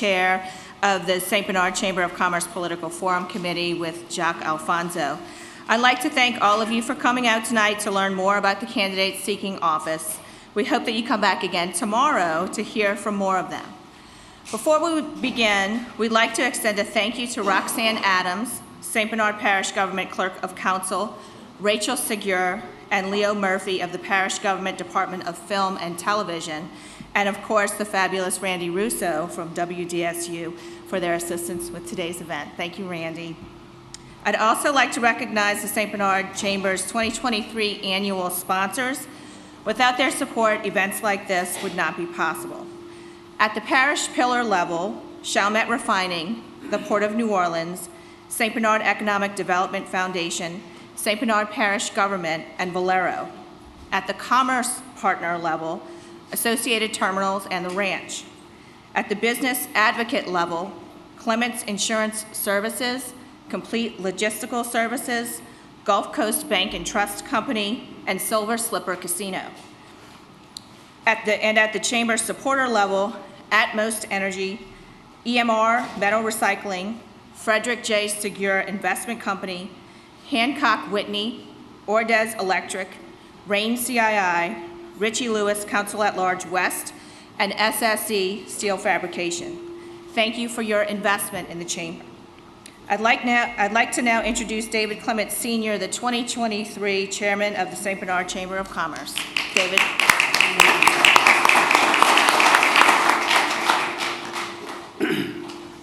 chair of the St. Bernard Chamber of Commerce Political Forum Committee with Jacques Alfonso. I'd like to thank all of you for coming out tonight to learn more about the candidates seeking office. We hope that you come back again tomorrow to hear from more of them. Before we begin, we'd like to extend a thank you to Roxanne Adams, St. Bernard Parish Government Clerk of Council, Rachel Segure, and Leo Murphy of the Parish Government Department of Film and Television, and of course the fabulous Randy Russo from WDSU for their assistance with today's event. Thank you, Randy. I'd also like to recognize the St. Bernard Chamber's 2023 annual sponsors. Without their support, events like this would not be possible. At the parish pillar level, Chalmette Refining, the Port of New Orleans, St. Bernard Economic Development Foundation, St. Bernard Parish Government, and Valero. At the commerce partner level, Associated Terminals and the Ranch. At the business advocate level, Clements Insurance Services, Complete Logistical Services, Gulf Coast Bank and Trust Company, and Silver Slipper Casino. At the chamber supporter level, Atmost Energy, EMR Metal Recycling, Frederick J. Segure Investment Company, Hancock Whitney, Ordez Electric, Rain CII, Richie Lewis Council at Large West, and SSE Steel Fabrication. Thank you for your investment in the chamber. I'd like to now introduce David Clement Sr., the 2023 Chairman of the St. Bernard Chamber of Commerce. David.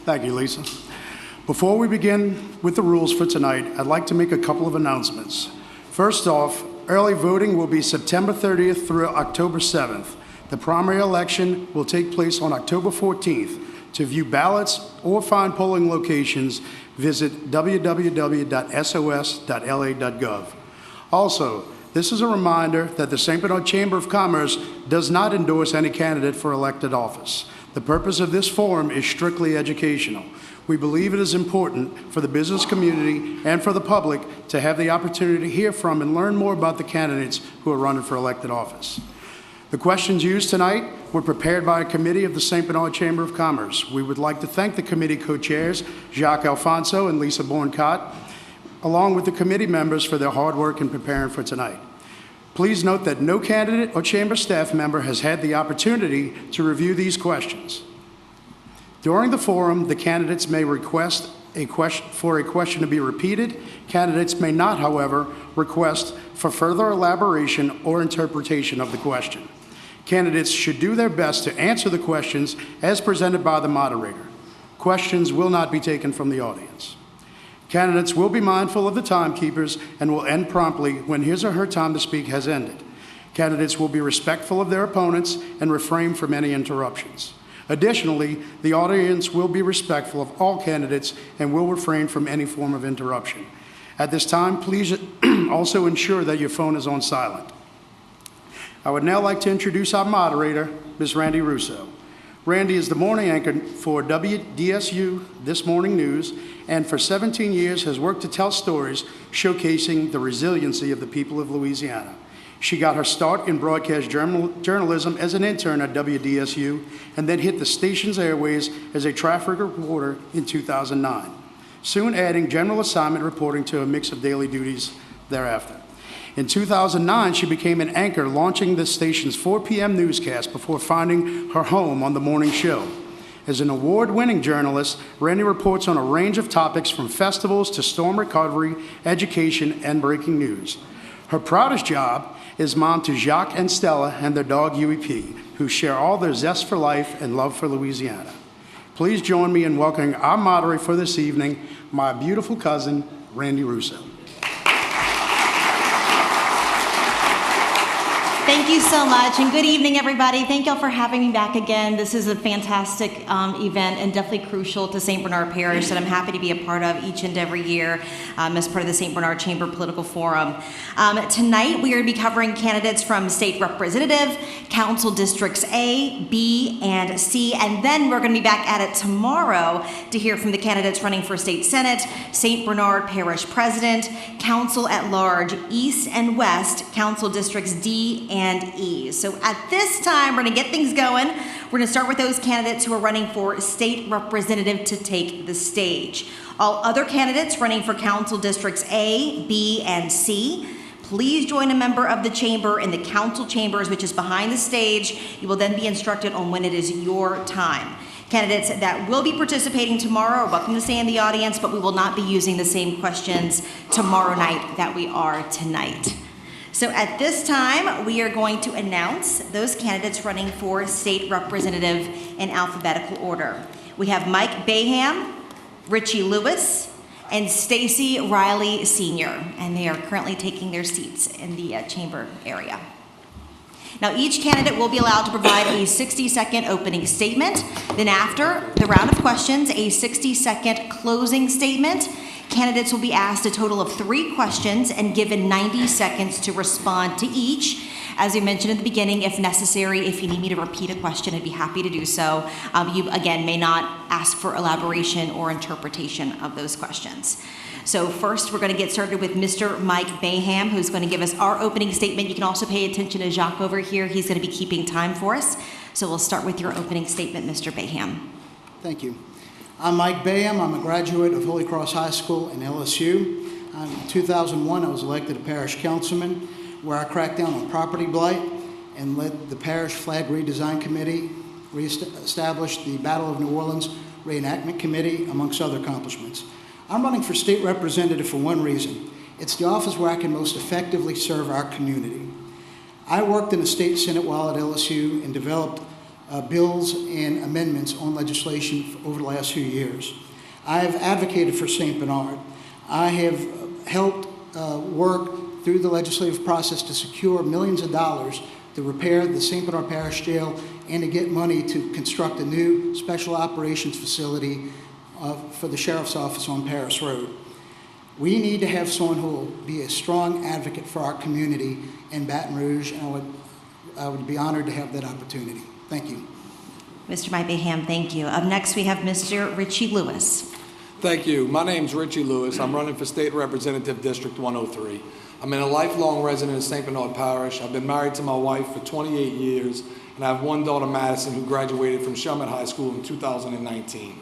Thank you, Lisa. Before we begin with the rules for tonight, I'd like to make a couple of announcements. First off, early voting will be September 30th through October 7th. The primary election will take place on October 14th. To view ballots or find polling locations, visit www.sos.la.gov. Also, this is a reminder that the St. Bernard Chamber of Commerce does not endorse any candidate for elected office. The purpose of this forum is strictly educational. We believe it is important for the business community and for the public to have the opportunity to hear from and learn more about the candidates who are running for elected office. The questions used tonight were prepared by a committee of the St. Bernard Chamber of Commerce. We would like to thank the committee co-chairs, Jacques Alfonso and Lisa Borncott, along with the committee members for their hard work in preparing for tonight. Please note that no candidate or chamber staff member has had the opportunity to review these questions. During the forum, the candidates may request for a question to be repeated. Candidates may not, however, request for further elaboration or interpretation of the question. Candidates should do their best to answer the questions as presented by the moderator. Questions will not be taken from the audience. Candidates will be mindful of the timekeepers and will end promptly when his or her time to speak has ended. Candidates will be respectful of their opponents and refrain from any interruptions. Additionally, the audience will be respectful of all candidates and will refrain from any form of interruption. At this time, please also ensure that your phone is on silent. I would now like to introduce our moderator, Ms. Randy Russo. Randy is the morning anchor for WDSU This Morning News, and for 17 years has worked to tell stories showcasing the resiliency of the people of Louisiana. She got her start in broadcast journalism as an intern at WDSU and then hit the station's airways as a traffic reporter in 2009, soon adding general assignment reporting to a mix of daily duties thereafter. In 2009, she became an anchor, launching the station's 4 p.m. newscast before finding her home on the morning show. As an award-winning journalist, Randy reports on a range of topics from festivals to storm recovery, education, and breaking news. Her proudest job is mom to Jacques and Stella and their dog UEP, who share all their zest for life and love for Louisiana. Please join me in welcoming our moderator for this evening, my beautiful cousin, Randy Russo. Thank you so much, and good evening, everybody. Thank y'all for having me back again. This is a fantastic event and definitely crucial to St. Bernard Parish that I'm happy to be a part of each and every year as part of the St. Bernard Chamber Political Forum. Tonight, we are going to be covering candidates from State Representative, Council Districts A, B, and C, and then we're going to be back at it tomorrow to hear from the candidates running for State Senate, St. Bernard Parish President, Council at Large East and West, Council Districts D and and E. So at this time, we're going to get things going. We're going to start with those candidates who are running for state representative to take the stage. All other candidates running for council districts A, B, and C, please join a member of the chamber in the council chambers, which is behind the stage. You will then be instructed on when it is your time. Candidates that will be participating tomorrow are welcome to stay in the audience, but we will not be using the same questions tomorrow night that we are tonight. So at this time, we are going to announce those candidates running for state representative in alphabetical order. We have Mike Bayham, Richie Lewis, and Stacy Riley Sr., and they are currently taking their seats in the chamber area. Now, each candidate will be allowed to provide a 60-second opening statement. Then after the round of questions, a 60-second closing statement. Candidates will be asked a total of 3 questions and given 90 seconds to respond to each. As we mentioned at the beginning, if necessary, if you need me to repeat a question, I'd be happy to do so. You, again, may not ask for elaboration or interpretation of those questions. So first, we're going to get started with Mr. Mike Bayham, who's going to give us our opening statement. You can also pay attention to Jacques over here. He's going to be keeping time for us. So we'll start with your opening statement, Mr. Bayham. Thank you. I'm Mike Bayham. I'm a graduate of Holy Cross High School in LSU. In 2001, I was elected a parish councilman, where I cracked down on property blight and led the parish flag redesign committee, established the Battle of New Orleans reenactment committee, amongst other accomplishments. I'm running for state representative for one reason. It's the office where I can most effectively serve our community. I worked in the state senate while at LSU and developed bills and amendments on legislation over the last few years. I have advocated for St. Bernard. I have helped work through the legislative process to secure millions of dollars to repair the St. Bernard Parish Jail and to get money to construct a new special operations facility for the Sheriff's Office on Paris Road. We need to have someone who will be a strong advocate for our community in Baton Rouge, and I would be honored to have that opportunity. Thank you. Mr. Mike Bayham, thank you. Up next, we have Mr. Richie Lewis. Thank you. My name's Richie Lewis. I'm running for State Representative District 103. I'm a lifelong resident of St. Bernard Parish. I've been married to my wife for 28 years, and I have one daughter, Madison, who graduated from Sherman High School in 2019.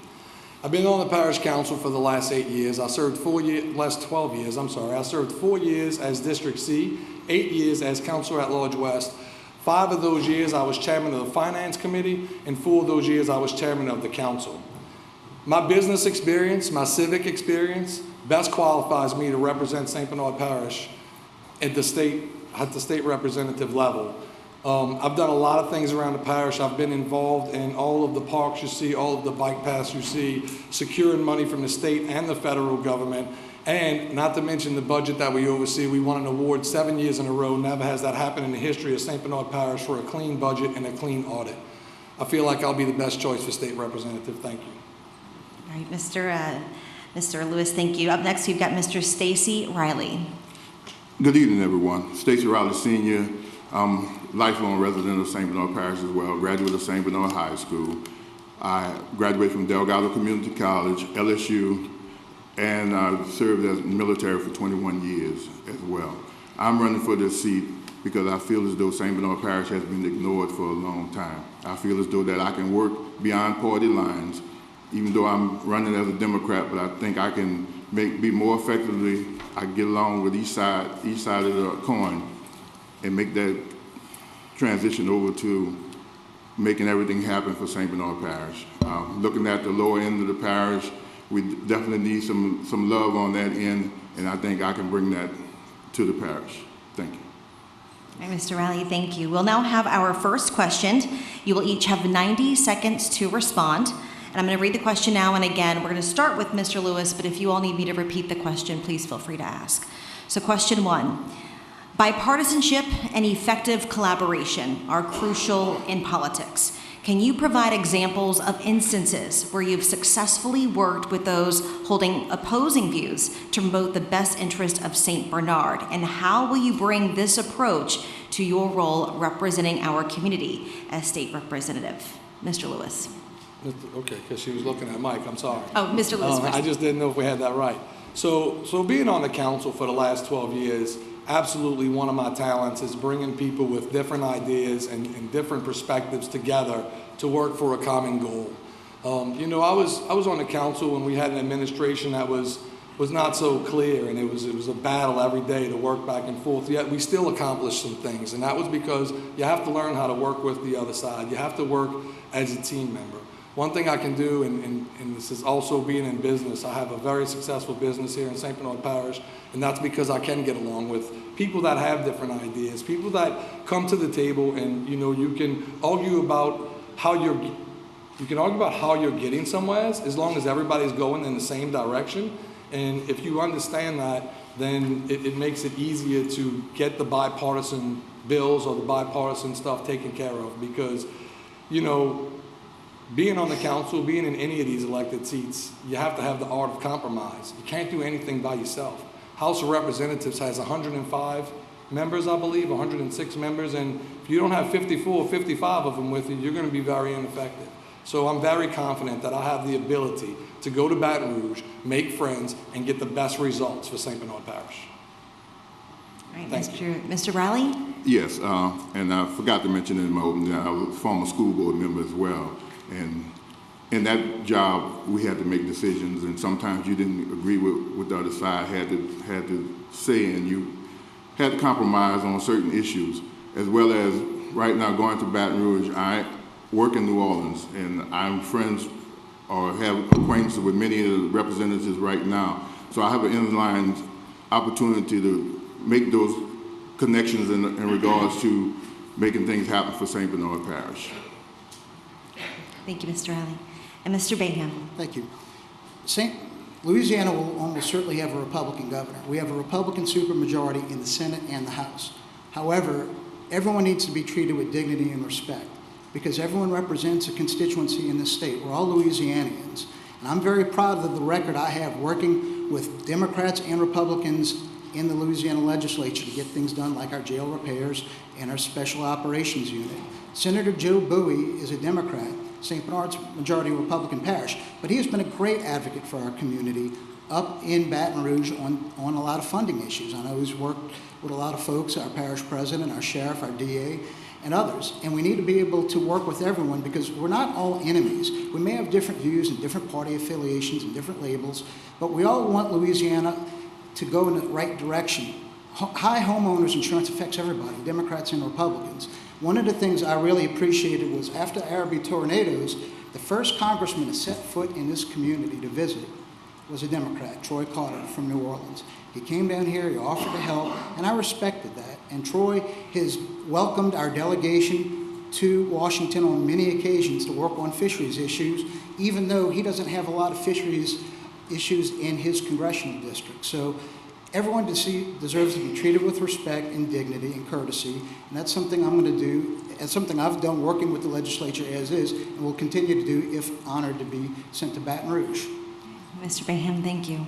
I've been on the parish council for the last 8 years. I served 12 years. I served 4 years as District C, 8 years as Councilor at Large West. 5 of those years I was chairman of the Finance Committee, and 4 of those years I was chairman of the council. My business experience, my civic experience, best qualifies me to represent St. Bernard Parish at the state representative level. I've done a lot of things around the parish. I've been involved in all of the parks you see, all of the bike paths you see, securing money from the state and the federal government, and not to mention the budget that we oversee. We won an award 7 years in a row. Never has that happened in the history of St. Bernard Parish for a clean budget and a clean audit. I feel like I'll be the best choice for state representative. Thank you. All right, Mr. Lewis, thank you. Up next, we've got Mr. Stacy Riley. Good evening, everyone. Stacy Riley Sr., lifelong resident of St. Bernard Parish as well, graduate of St. Bernard High School. I graduated from Delgado Community College, LSU, and I served as military for 21 years as well. I'm running for this seat because I feel as though St. Bernard Parish has been ignored for a long time. I feel as though that I can work beyond party lines, even though I'm running as a Democrat, but I think I can be more effectively, I can get along with each side of the coin and make that transition over to making everything happen for St. Bernard Parish. Looking at the lower end of the parish, we definitely need some love on that end, and I think I can bring that to the parish. Thank you. All right, Mr. Riley, thank you. We'll now have our first question. You will each have 90 seconds to respond. And I'm going to read the question now and again. We're going to start with Mr. Lewis, but if you all need me to repeat the question, please feel free to ask. So question 1. Bipartisanship and effective collaboration are crucial in politics. Can you provide examples of instances where you've successfully worked with those holding opposing views to promote the best interest of St. Bernard? And how will you bring this approach to your role representing our community as state representative? Mr. Lewis. Okay, because she was looking at Mike, I'm sorry. Oh, Mr. Lewis first. I just didn't know if we had that right. So being on the council for the last 12 years, absolutely one of my talents is bringing people with different ideas and different perspectives together to work for a common goal. You know, I was on the council when we had an administration that was not so clear, and it was a battle every day to work back and forth, yet we still accomplished some things, and that was because you have to learn how to work with the other side. You have to work as a team member. One thing I can do, and this is also being in business, I have a very successful business here in St. Bernard Parish, and that's because I can get along with people that have different ideas, people that come to the table, and you know, you can argue about how you're getting somewhere as long as everybody's going in the same direction. And if you understand that, then it makes it easier to get the bipartisan bills or the bipartisan stuff taken care of, because, you know, being on the council, being in any of these elected seats, you have to have the art of compromise. You can't do anything by yourself. House of Representatives has 105 members, I believe, 106 members, and if you don't have 54 or 55 of them with you, you're going to be very ineffective. So I'm very confident that I have the ability to go to Baton Rouge, make friends, and get the best results for St. Bernard Parish. All right, Thank Mr. Riley? Yes, and I forgot to mention in my opening, I was a former school board member as well. And in that job, we had to make decisions, and sometimes you didn't agree with what the other side had to say, and you had to compromise on certain issues, as well as right now going to Baton Rouge. I work in New Orleans, and I'm friends or have acquaintances with many of the representatives right now. So I have an inline opportunity to make those connections in regards to making things happen for St. Bernard Parish. Thank you, Mr. Riley. And Mr. Bayham? Thank you. Louisiana will almost certainly have a Republican governor. We have a Republican supermajority in the Senate and the House. However, everyone needs to be treated with dignity and respect, because everyone represents a constituency in this state. We're all Louisianians. And I'm very proud of the record I have working with Democrats and Republicans in the Louisiana legislature to get things done, like our jail repairs and our special operations unit. Senator Joe Bowie is a Democrat, St. Bernard's majority Republican parish, but he has been a great advocate for our community up in Baton Rouge on a lot of funding issues. I know he's worked with a lot of folks, our parish president, our sheriff, our DA, and others. And we need to be able to work with everyone, because we're not all enemies. We may have different views and different party affiliations and different labels, but we all want Louisiana to go in the right direction. High homeowners insurance affects everybody, Democrats and Republicans. One of the things I really appreciated was after Arabi tornadoes, the first congressman to set foot in this community to visit was a Democrat, Troy Carter from New Orleans. He came down here, he offered to help, and I respected that. And Troy has welcomed our delegation to Washington on many occasions to work on fisheries issues, even though he doesn't have a lot of fisheries issues in his congressional district. So everyone deserves to be treated with respect and dignity and courtesy, and that's something I'm going to do. It's something I've done working with the legislature as is, and will continue to do if honored to be sent to Baton Rouge. Mr. Bayham, thank you.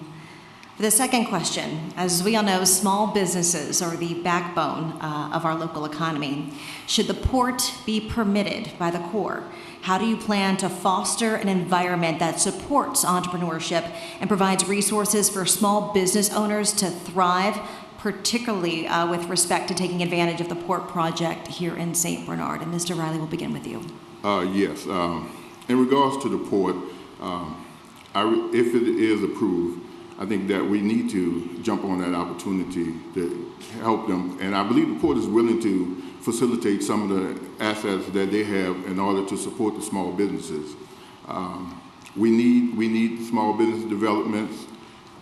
For the second question, as we all know, small businesses are the backbone of our local economy. Should the port be permitted by the Corps? How do you plan to foster an environment that supports entrepreneurship and provides resources for small business owners to thrive, particularly with respect to taking advantage of the port project here in St. Bernard? And Mr. Riley, we'll begin with you. Yes. In regards to the port, if it is approved, I think that we need to jump on that opportunity to help them. And I believe the port is willing to facilitate some of the assets that they have in order to support the small businesses. We need small business developments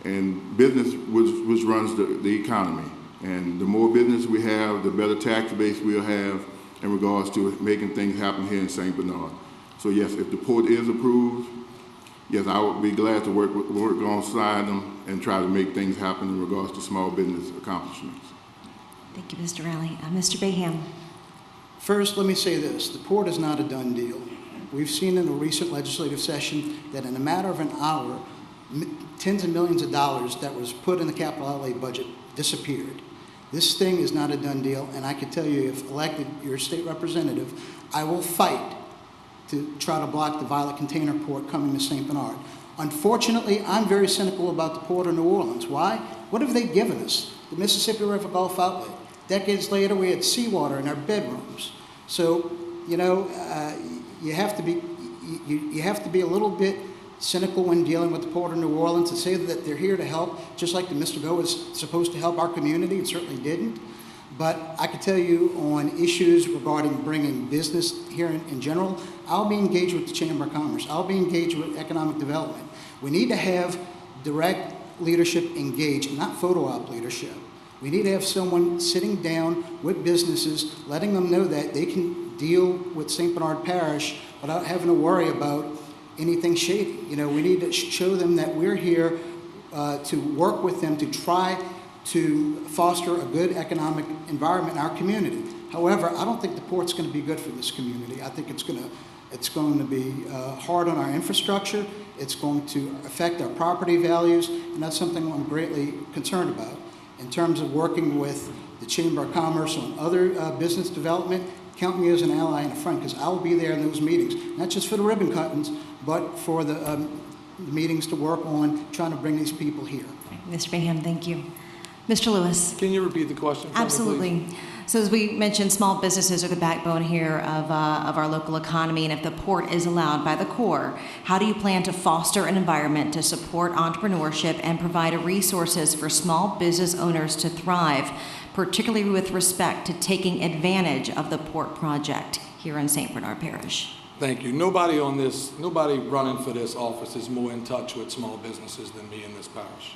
and business which runs the economy. And the more business we have, the better tax base we'll have in regards to making things happen here in St. Bernard. So yes, if the port is approved, yes, I would be glad to work alongside them and try to make things happen in regards to small business accomplishments. Thank you, Mr. Riley. Mr. Bayham. First, let me say this. The port is not a done deal. We've seen in a recent legislative session that in a matter of an hour, tens of millions of dollars that was put in the capital outlay budget disappeared. This thing is not a done deal, and I can tell you, if elected your state representative, I will fight to try to block the Violet Container Port coming to St. Bernard. Unfortunately, I'm very cynical about the Port of New Orleans. Why? What have they given us? the Mississippi River Gulf Outlet. Decades later, we had seawater in our bedrooms. So, you know, you have to be a little bit cynical when dealing with the Port of New Orleans to say that they're here to help, just like the Mr. Go was supposed to help our community and certainly didn't. But I can tell you on issues regarding bringing business here in general, I'll be engaged with the Chamber of Commerce. I'll be engaged with economic development. We need to have direct leadership engaged, not photo op leadership. We need to have someone sitting down with businesses, letting them know that they can deal with St. Bernard Parish without having to worry about anything shady. You know, we need to show them that we're here to work with them to try to foster a good economic environment in our community. However, I don't think the port's going to be good for this community. I think it's going to be hard on our infrastructure. It's going to affect our property values, and that's something I'm greatly concerned about. In terms of working with the Chamber of Commerce on other business development, count me as an ally and a friend, because I will be there in those meetings, not just for the ribbon cuttings, but for the meetings to work on trying to bring these people here. Mr. Bayham, thank you. Mr. Lewis. Can you repeat the question for me, Absolutely. please? So as we mentioned, small businesses are the backbone here of our local economy, and if the port is allowed by the Corps, how do you plan to foster an environment to support entrepreneurship and provide resources for small business owners to thrive, particularly with respect to taking advantage of the port project here in St. Bernard Parish? Thank you. Nobody running for this office is more in touch with small businesses than me in this parish.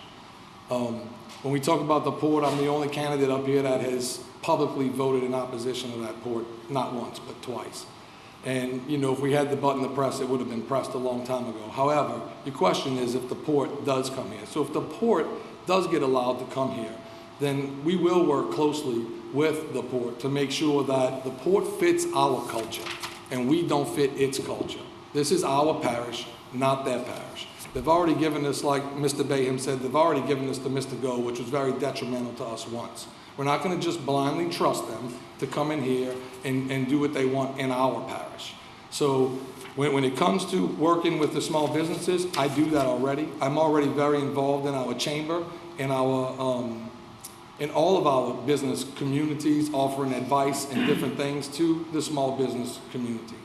When we talk about the port, I'm the only candidate up here that has publicly voted in opposition to that port, not once, but twice. And, you know, if we had the button to press, it would have been pressed a long time ago. However, your question is if the port does come here. So if the port does get allowed to come here, then we will work closely with the port to make sure that the port fits our culture and we don't fit its culture. This is our parish, not their parish. They've already given us, like Mr. Bayham said, they've already given us the Mr. Go, which was very detrimental to us once. We're not going to just blindly trust them to come in here and do what they want in our parish. So when it comes to working with the small businesses, I do that already. I'm already very involved in our chamber, in all of our business communities, offering advice and different things to the small business community.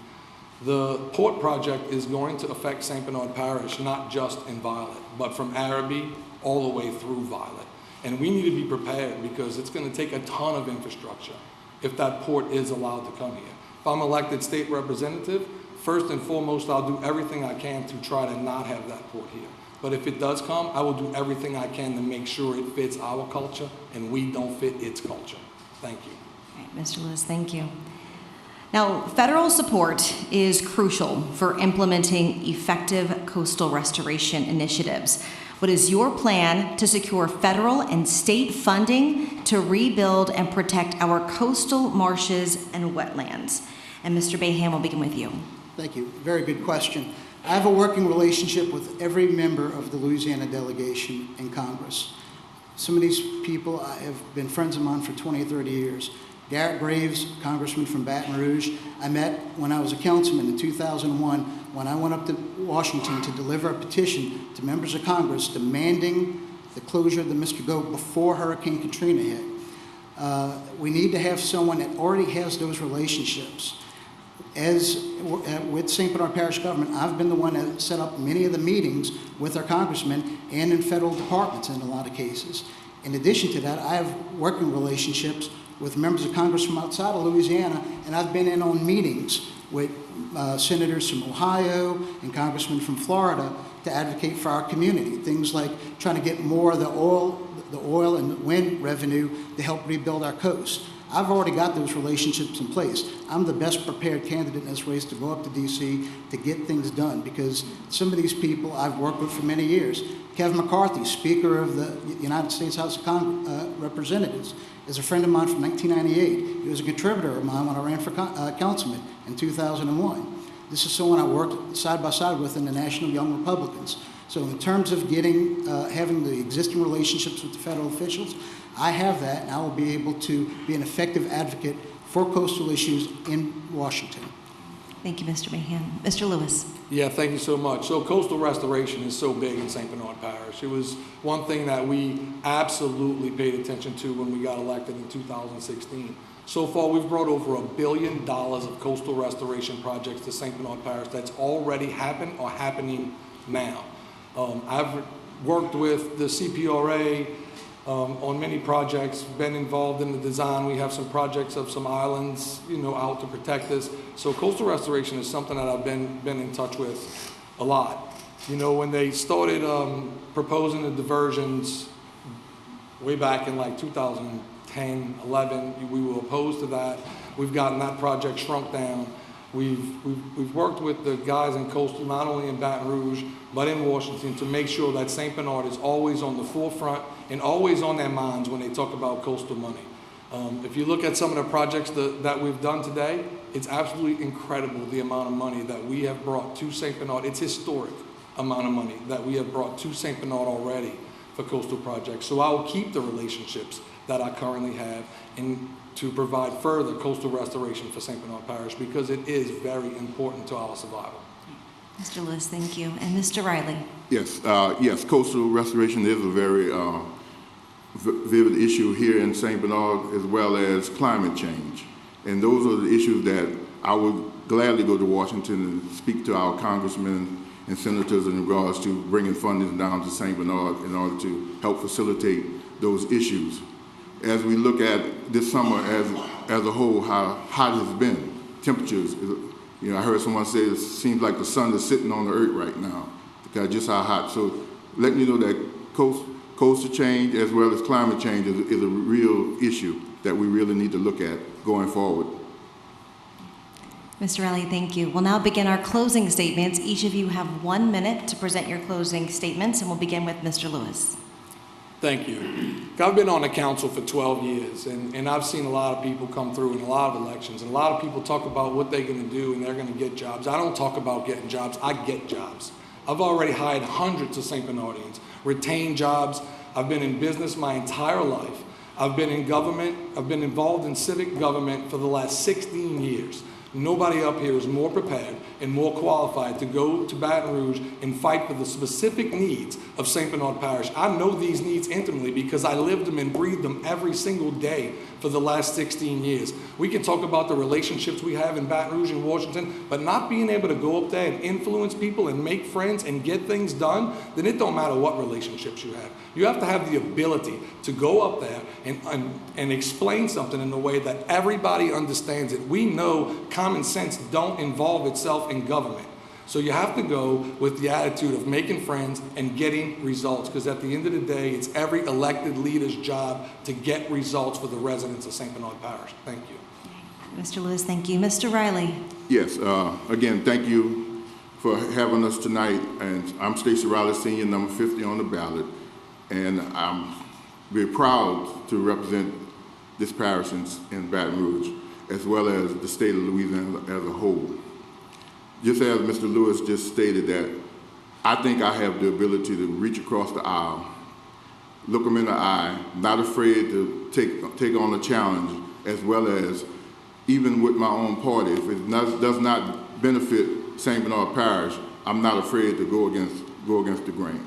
The port project is going to affect St. Bernard Parish, not just in Violet, but from Araby all the way through Violet. And we need to be prepared because it's going to take a ton of infrastructure if that port is allowed to come here. If I'm elected state representative, first and foremost, I'll do everything I can to try to not have that port here. But if it does come, I will do everything I can to make sure it fits our culture and we don't fit its culture. Thank you. All right, Mr. Lewis, thank you. Now, federal support is crucial for implementing effective coastal restoration initiatives. What is your plan to secure federal and state funding to rebuild and protect our coastal marshes and wetlands? And Mr. Bayham, we'll begin with you. Thank you. Very good question. I have a working relationship with every member of the Louisiana delegation in Congress. Some of these people have been friends of mine for 20, 30 years. Garrett Graves, congressman from Baton Rouge, I met when I was a councilman in 2001 when I went up to Washington to deliver a petition to members of Congress demanding the closure of the Mr. Go before Hurricane Katrina hit. We need to have someone that already has those relationships. With St. Bernard Parish government, I've been the one that set up many of the meetings with our congressmen and in federal departments in a lot of cases. In addition to that, I have working relationships with members of Congress from outside of Louisiana, and I've been in on meetings with senators from Ohio and congressmen from Florida to advocate for our community. Things like trying to get more of the oil and wind revenue to help rebuild our coast. I've already got those relationships in place. I'm the best prepared candidate in this race to go up to DC to get things done because some of these people I've worked with for many years. Kevin McCarthy, Speaker of the United States House of Representatives, is a friend of mine from 1998. He was a contributor of mine when I ran for councilman in 2001. This is someone I worked side by side with in the National Young Republicans. So in terms of having the existing relationships with the federal officials, I have that, and I will be able to be an effective advocate for coastal issues in Washington. Thank you, Mr. Mahan. Mr. Lewis. Yeah, thank you so much. So coastal restoration is so big in St. Bernard Parish. It was one thing that we absolutely paid attention to when we got elected in 2016. So far, we've brought over $1 billion of coastal restoration projects to St. Bernard Parish that's already happened or happening now. I've worked with the CPRA on many projects, been involved in the design. We have some projects of some islands, out to protect us. So coastal restoration is something that I've been in touch with a lot. When they started proposing the diversions way back in like 2010, 11, we were opposed to that. We've gotten that project shrunk down. We've worked with the guys in coastal, not only in Baton Rouge, but in Washington, to make sure that St. Bernard is always on the forefront and always on their minds when they talk about coastal money. If you look at some of the projects that we've done today, it's absolutely incredible the amount of money that we have brought to St. Bernard. It's historic amount of money that we have brought to St. Bernard already for coastal projects. So I will keep the relationships that I currently have and to provide further coastal restoration for St. Bernard Parish, because it is very important to our survival. Mr. Lewis, thank you. And Mr. Riley. Yes, coastal restoration is a very vivid issue here in St. Bernard, as well as climate change. And those are the issues that I would gladly go to Washington and speak to our congressmen and senators in regards to bringing funding down to St. Bernard in order to help facilitate those issues. As we look at this summer as a whole, how hot it has been, temperatures, I heard someone say it seems like the sun is sitting on the earth right now, because just how hot. So letting you know that coastal change as well as climate change is a real issue that we really need to look at going forward. Mr. Riley, thank you. We'll now begin our closing statements. Each of you have 1 minute to present your closing statements, and we'll begin with Mr. Lewis. Thank you. I've been on the council for 12 years, and I've seen a lot of people come through in a lot of elections, and a lot of people talk about what they're going to do and they're going to get jobs. I don't talk about getting jobs, I get jobs. I've already hired hundreds of St. Bernardians, retained jobs. I've been in business my entire life. I've been in government, I've been involved in civic government for the last 16 years. Nobody up here is more prepared and more qualified to go to Baton Rouge and fight for the specific needs of St. Bernard Parish. I know these needs intimately because I lived them and breathed them every single day for the last 16 years. We can talk about the relationships we have in Baton Rouge and Washington, but not being able to go up there and influence people and make friends and get things done, then it don't matter what relationships you have. You have to have the ability to go up there and explain something in a way that everybody understands it. We know common sense don't involve itself in government. So you have to go with the attitude of making friends and getting results, because at the end of the day, it's every elected leader's job to get results for the residents of St. Bernard Parish. Thank you. Mr. Lewis, thank you. Mr. Riley. Yes, again, thank you for having us tonight. And I'm Stacey Riley, Senior, number 50 on the ballot. And I'm very proud to represent this parish in Baton Rouge, as well as the state of Louisiana as a whole. Just as Mr. Lewis just stated, that I think I have the ability to reach across the aisle, look them in the eye, not afraid to take on a challenge, as well as even with my own party. If it does not benefit St. Bernard Parish, I'm not afraid to go against the grain.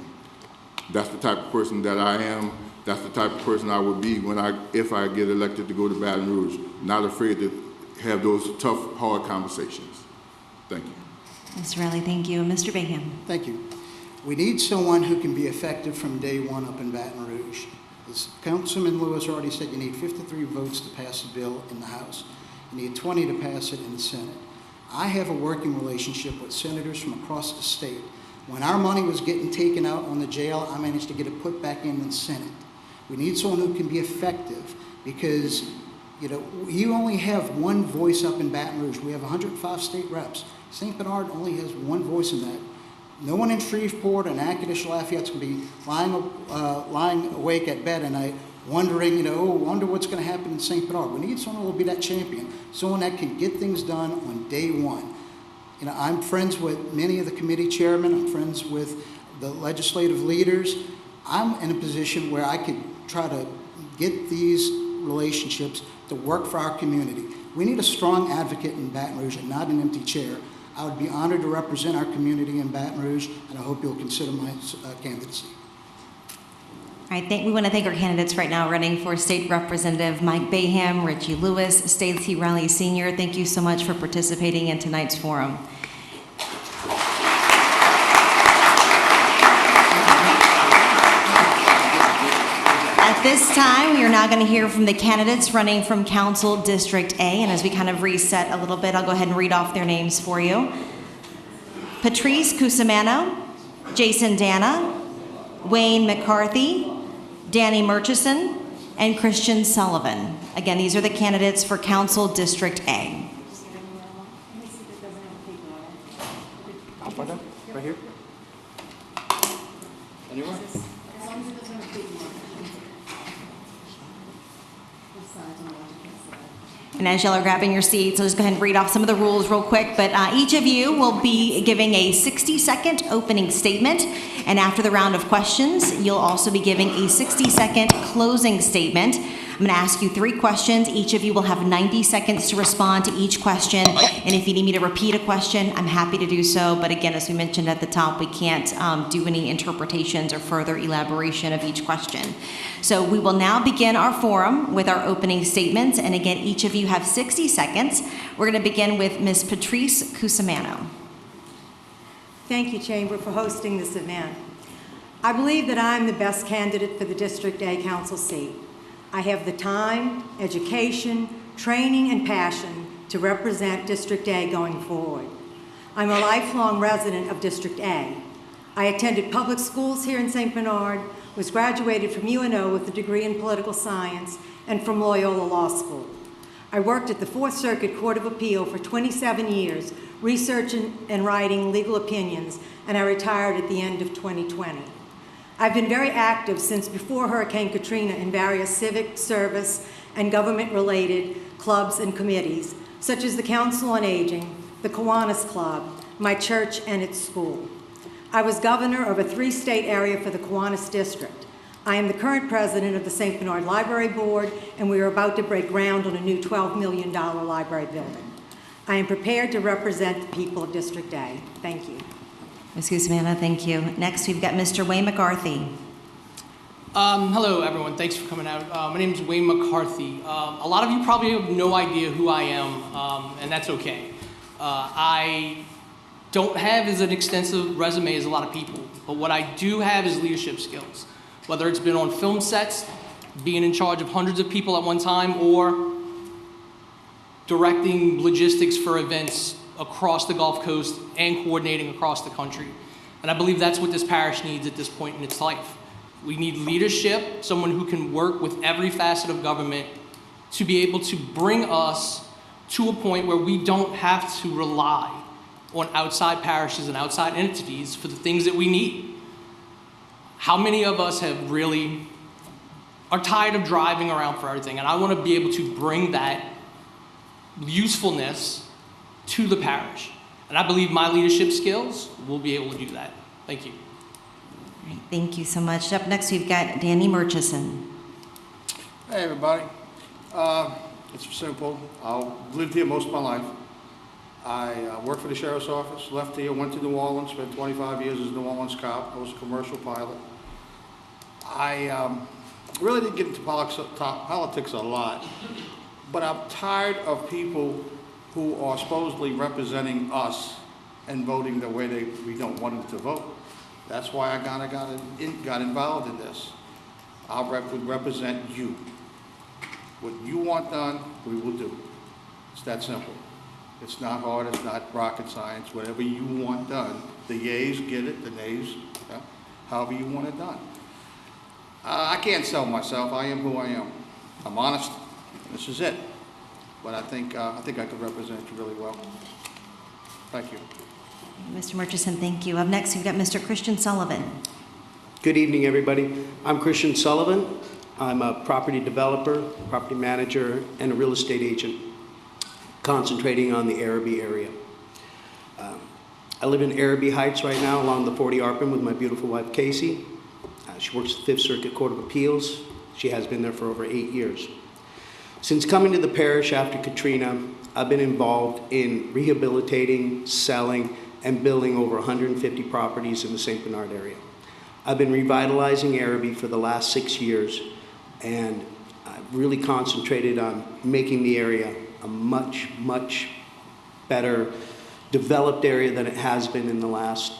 That's the type of person that I am. That's the type of person I would be if I get elected to go to Baton Rouge. Not afraid to have those tough, hard conversations. Thank you. Mr. Riley, thank you. Mr. Baham. Thank you. We need someone who can be effective from day one up in Baton Rouge. As Councilman Lewis already said, you need 53 votes to pass a bill in the House. You need 20 to pass it in the Senate. I have a working relationship with senators from across the state. When our money was getting taken out on the jail, I managed to get it put back in the Senate. We need someone who can be effective, because you only have one voice up in Baton Rouge. We have 105 state reps. St. Bernard only has one voice in that. No one in Shreveport and Natchitoches, Lafayette's going to be lying awake at bed at night wondering, wonder what's going to happen in St. Bernard. We need someone who will be that champion, someone that can get things done on day one. I'm friends with many of the committee chairmen. I'm friends with the legislative leaders. I'm in a position where I could try to get these relationships to work for our community. We need a strong advocate in Baton Rouge and not an empty chair. I would be honored to represent our community in Baton Rouge, and I hope you'll consider my candidacy. All right, we want to thank our candidates right now running for State Representative Mike Bayham, Richie Lewis, Stacey Riley Sr. Thank you so much for participating in tonight's forum. At this time, we are now going to hear from the candidates running from Council District A, and as we kind of reset a little bit, I'll go ahead and read off their names for you. Patrice Cusimano, Jason Dana, Wayne McCarthy, Danny Murchison, and Christian Sullivan. Again, these are the candidates for Council District A. Right here? Anywhere? And as y'all are grabbing your seats, I'll just go ahead and read off some of the rules real quick. But each of you will be giving a 60-second opening statement. And after the round of questions, you'll also be giving a 60-second closing statement. I'm going to ask you 3 questions. Each of you will have 90 seconds to respond to each question. And if you need me to repeat a question, I'm happy to do so. But again, as we mentioned at the top, we can't do any interpretations or further elaboration of each question. So we will now begin our forum with our opening statements. And again, each of you have 60 seconds. We're going to begin with Ms. Patrice Cusimano. Thank you, Chamber, for hosting this event. I believe that I'm the best candidate for the District A Council seat. I have the time, education, training, and passion to represent District A going forward. I'm a lifelong resident of District A. I attended public schools here in St. Bernard, was graduated from UNO with a degree in political science, and from Loyola Law School. I worked at the Fourth Circuit Court of Appeal for 27 years, researching and writing legal opinions, and I retired at the end of 2020. I've been very active since before Hurricane Katrina in various civic service and government-related clubs and committees, such as the Council on Aging, the Kiwanis Club, my church, and its school. I was governor of a 3-state area for the Kiwanis District. I am the current president of the St. Bernard Library Board, and we are about to break ground on a new $12 million library building. I am prepared to represent the people of District A. Thank you. Ms. Cusimano, thank you. Next, we've got Mr. Wayne McCarthy. Hello, everyone. Thanks for coming out. My name is Wayne McCarthy. A lot of you probably have no idea who I am, and that's okay. I don't have as an extensive resume as a lot of people, but what I do have is leadership skills. Whether it's been on film sets, being in charge of hundreds of people at one time, or directing logistics for events across the Gulf Coast and coordinating across the country. And I believe that's what this parish needs at this point in its life. We need leadership, someone who can work with every facet of government to be able to bring us to a point where we don't have to rely on outside parishes and outside entities for the things that we need. How many of us have really are tired of driving around for everything? And I want to be able to bring that usefulness to the parish. And I believe my leadership skills will be able to do that. Thank you. Thank you so much. Up next, we've got Danny Murchison. Hey, everybody. It's simple. I've lived here most of my life. I worked for the sheriff's office, left here, went to New Orleans, spent 25 years as a New Orleans cop. I was a commercial pilot. I really didn't get into politics a lot, but I'm tired of people who are supposedly representing us and voting the way we don't want them to vote. That's why I got involved in this. I would represent you. What you want done, we will do. It's that simple. It's not hard, it's not rocket science. Whatever you want done, the yays get it, the nays, however you want it done. I can't sell myself. I am who I am. I'm honest. This is it. But I think I could represent you really well. Thank you. Mr. Murchison, thank you. Up next, we've got Mr. Christian Sullivan. Good evening, everybody. I'm Christian Sullivan. I'm a property developer, property manager, and a real estate agent, concentrating on the Araby area. I live in Araby Heights right now along the 40 Arpin with my beautiful wife, Casey. She works at the Fifth Circuit Court of Appeals. She has been there for over 8 years. Since coming to the parish after Katrina, I've been involved in rehabilitating, selling, and building over 150 properties in the St. Bernard area. I've been revitalizing Araby for the last 6 years, and I've really concentrated on making the area a much, much better developed area than it has been in the last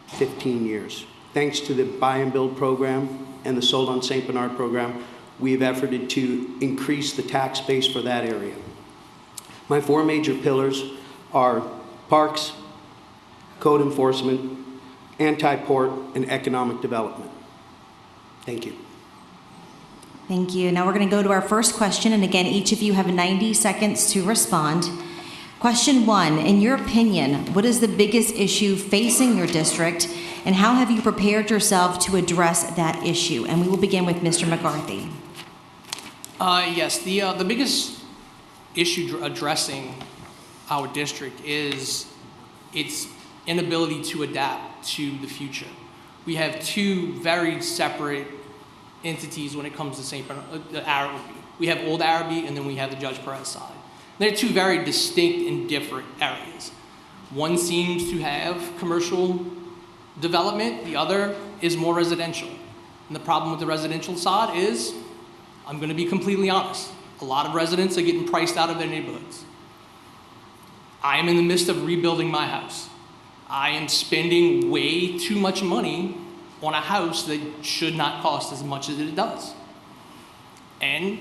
15 years. Thanks to the buy and build program and the Sold on St. Bernard program, we have efforted to increase the tax base for that area. My 4 major pillars are parks, code enforcement, anti-port, and economic development. Thank you. Thank you. Now we're going to go to our first question, and again, each of you have 90 seconds to respond. Question 1, in your opinion, what is the biggest issue facing your district, and how have you prepared yourself to address that issue? And we will begin with Mr. McCarthy. Yes, the biggest issue addressing our district is its inability to adapt to the future. We have 2 very separate entities when it comes to St. Bernard, Araby. We have Old Araby, and then we have the Judge Perez side. They're 2 very distinct and different areas. One seems to have commercial development, the other is more residential. And the problem with the residential side is, I'm going to be completely honest, a lot of residents are getting priced out of their neighborhoods. I am in the midst of rebuilding my house. I am spending way too much money on a house that should not cost as much as it does. And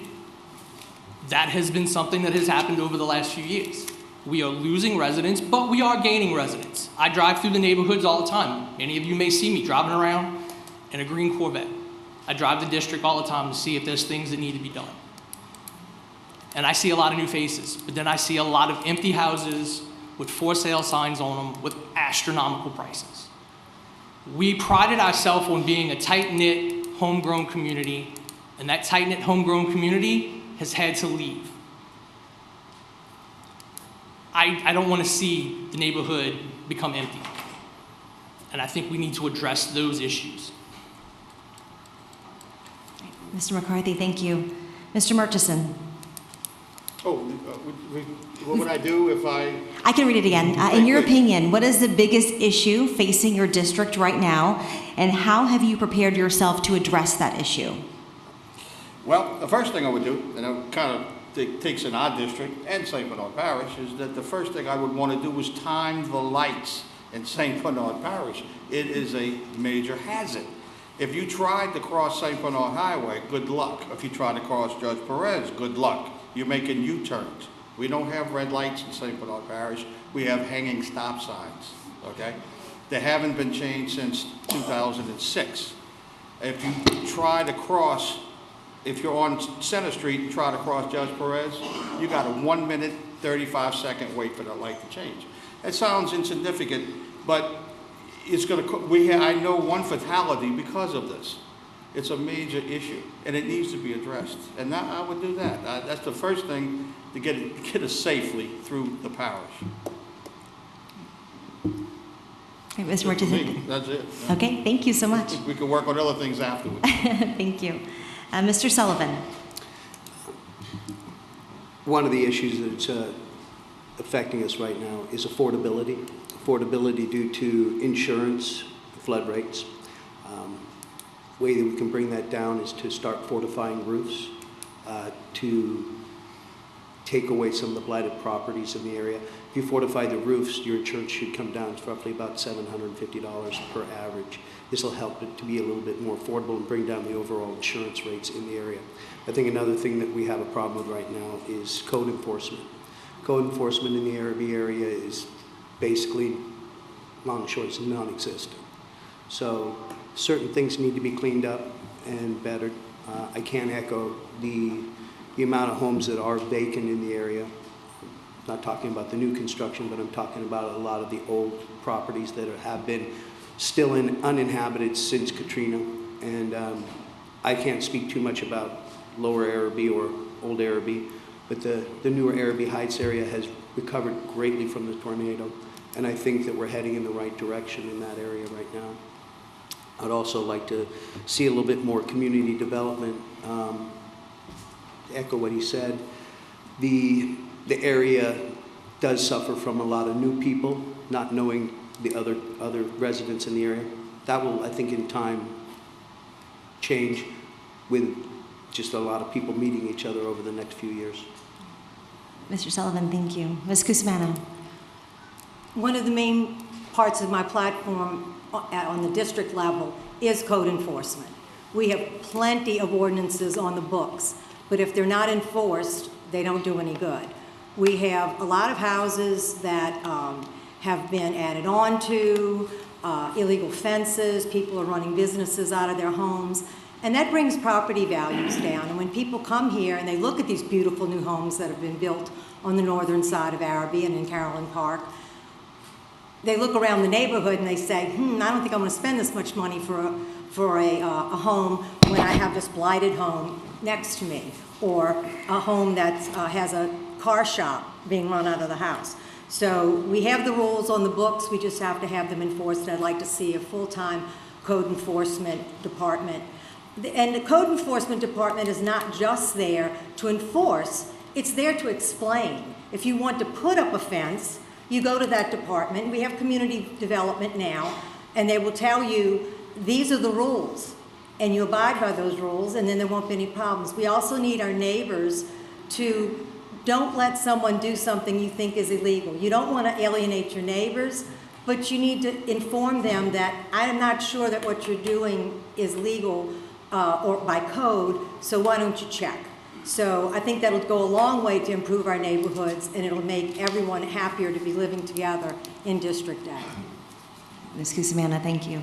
that has been something that has happened over the last few years. We are losing residents, but we are gaining residents. I drive through the neighborhoods all the time. Many of you may see me driving around in a green Corvette. I drive the district all the time to see if there's things that need to be done. And I see a lot of new faces, but then I see a lot of empty houses with for sale signs on them with astronomical prices. We prided ourselves on being a tight-knit, homegrown community, and that tight-knit, homegrown community has had to leave. I don't want to see the neighborhood become empty. And I think we need to address those issues. Mr. McCarthy, thank you. Mr. Murchison. Oh, what would I do if I can read it again. In your opinion, what is the biggest issue facing your district right now, and how have you prepared yourself to address that issue? Well, the first thing I would do, and it kind of takes in our district and St. Bernard Parish, is that the first thing I would want to do is time the lights in St. Bernard Parish. It is a major hazard. If you tried to cross St. Bernard Highway, good luck. If you tried to cross Judge Perez, good luck. You're making U-turns. We don't have red lights in St. Bernard Parish. We have hanging stop signs, okay? They haven't been changed since 2006. If you try to cross, if you're on Center Street and try to cross Judge Perez, you got a 1 minute, 35-second wait for the light to change. It sounds insignificant, but it's going to, I know one fatality because of this. It's a major issue, and it needs to be addressed. And I would do that. That's the first thing to get us safely through the parish. Okay, Mr. Murchison. That's it. Okay, thank you so much. We can work on other things afterwards. Thank you. Mr. Sullivan. One of the issues that's affecting us right now is affordability. Affordability due to insurance, flood rates. Way that we can bring that down is to start fortifying roofs, to take away some of the blighted properties in the area. If you fortify the roofs, your insurance should come down to roughly about $750 per average. This will help it to be a little bit more affordable and bring down the overall insurance rates in the area. I think another thing that we have a problem with right now is code enforcement. Code enforcement in the Araby area is basically, long and short, is non-existent. So certain things need to be cleaned up and bettered. I can't echo the amount of homes that are vacant in the area. I'm not talking about the new construction, but I'm talking about a lot of the old properties that have been still uninhabited since Katrina. And I can't speak too much about Lower Araby or Old Araby, but the newer Araby Heights area has recovered greatly from the tornado. And I think that we're heading in the right direction in that area right now. I'd also like to see a little bit more community development. To echo what he said, The area does suffer from a lot of new people, not knowing the other residents in the area. That will, I think, in time change with just a lot of people meeting each other over the next few years. Mr. Sullivan, thank you. Ms. Cusimano. One of the main parts of my platform on the district level is code enforcement. We have plenty of ordinances on the books, but if they're not enforced, they don't do any good. We have a lot of houses that have been added on to, illegal fences, people are running businesses out of their homes, and that brings property values down. And when people come here and they look at these beautiful new homes that have been built on the northern side of Arabi and in Carolyn Park, they look around the neighborhood and they say, I don't think I'm going to spend this much money for a home when I have this blighted home next to me, or a home that has a car shop being run out of the house. So we have the rules on the books, we just have to have them enforced. I'd like to see a full-time code enforcement department. And the code enforcement department is not just there to enforce, it's there to explain. If you want to put up a fence, you go to that department. We have community development now, and they will tell you, these are the rules, and you abide by those rules, and then there won't be any problems. We also need our neighbors to don't let someone do something you think is illegal. You don't want to alienate your neighbors, but you need to inform them that I'm not sure that what you're doing is legal or by code, so why don't you check? So I think that'll go a long way to improve our neighborhoods, and it'll make everyone happier to be living together in District A. Ms. Cusimano, thank you.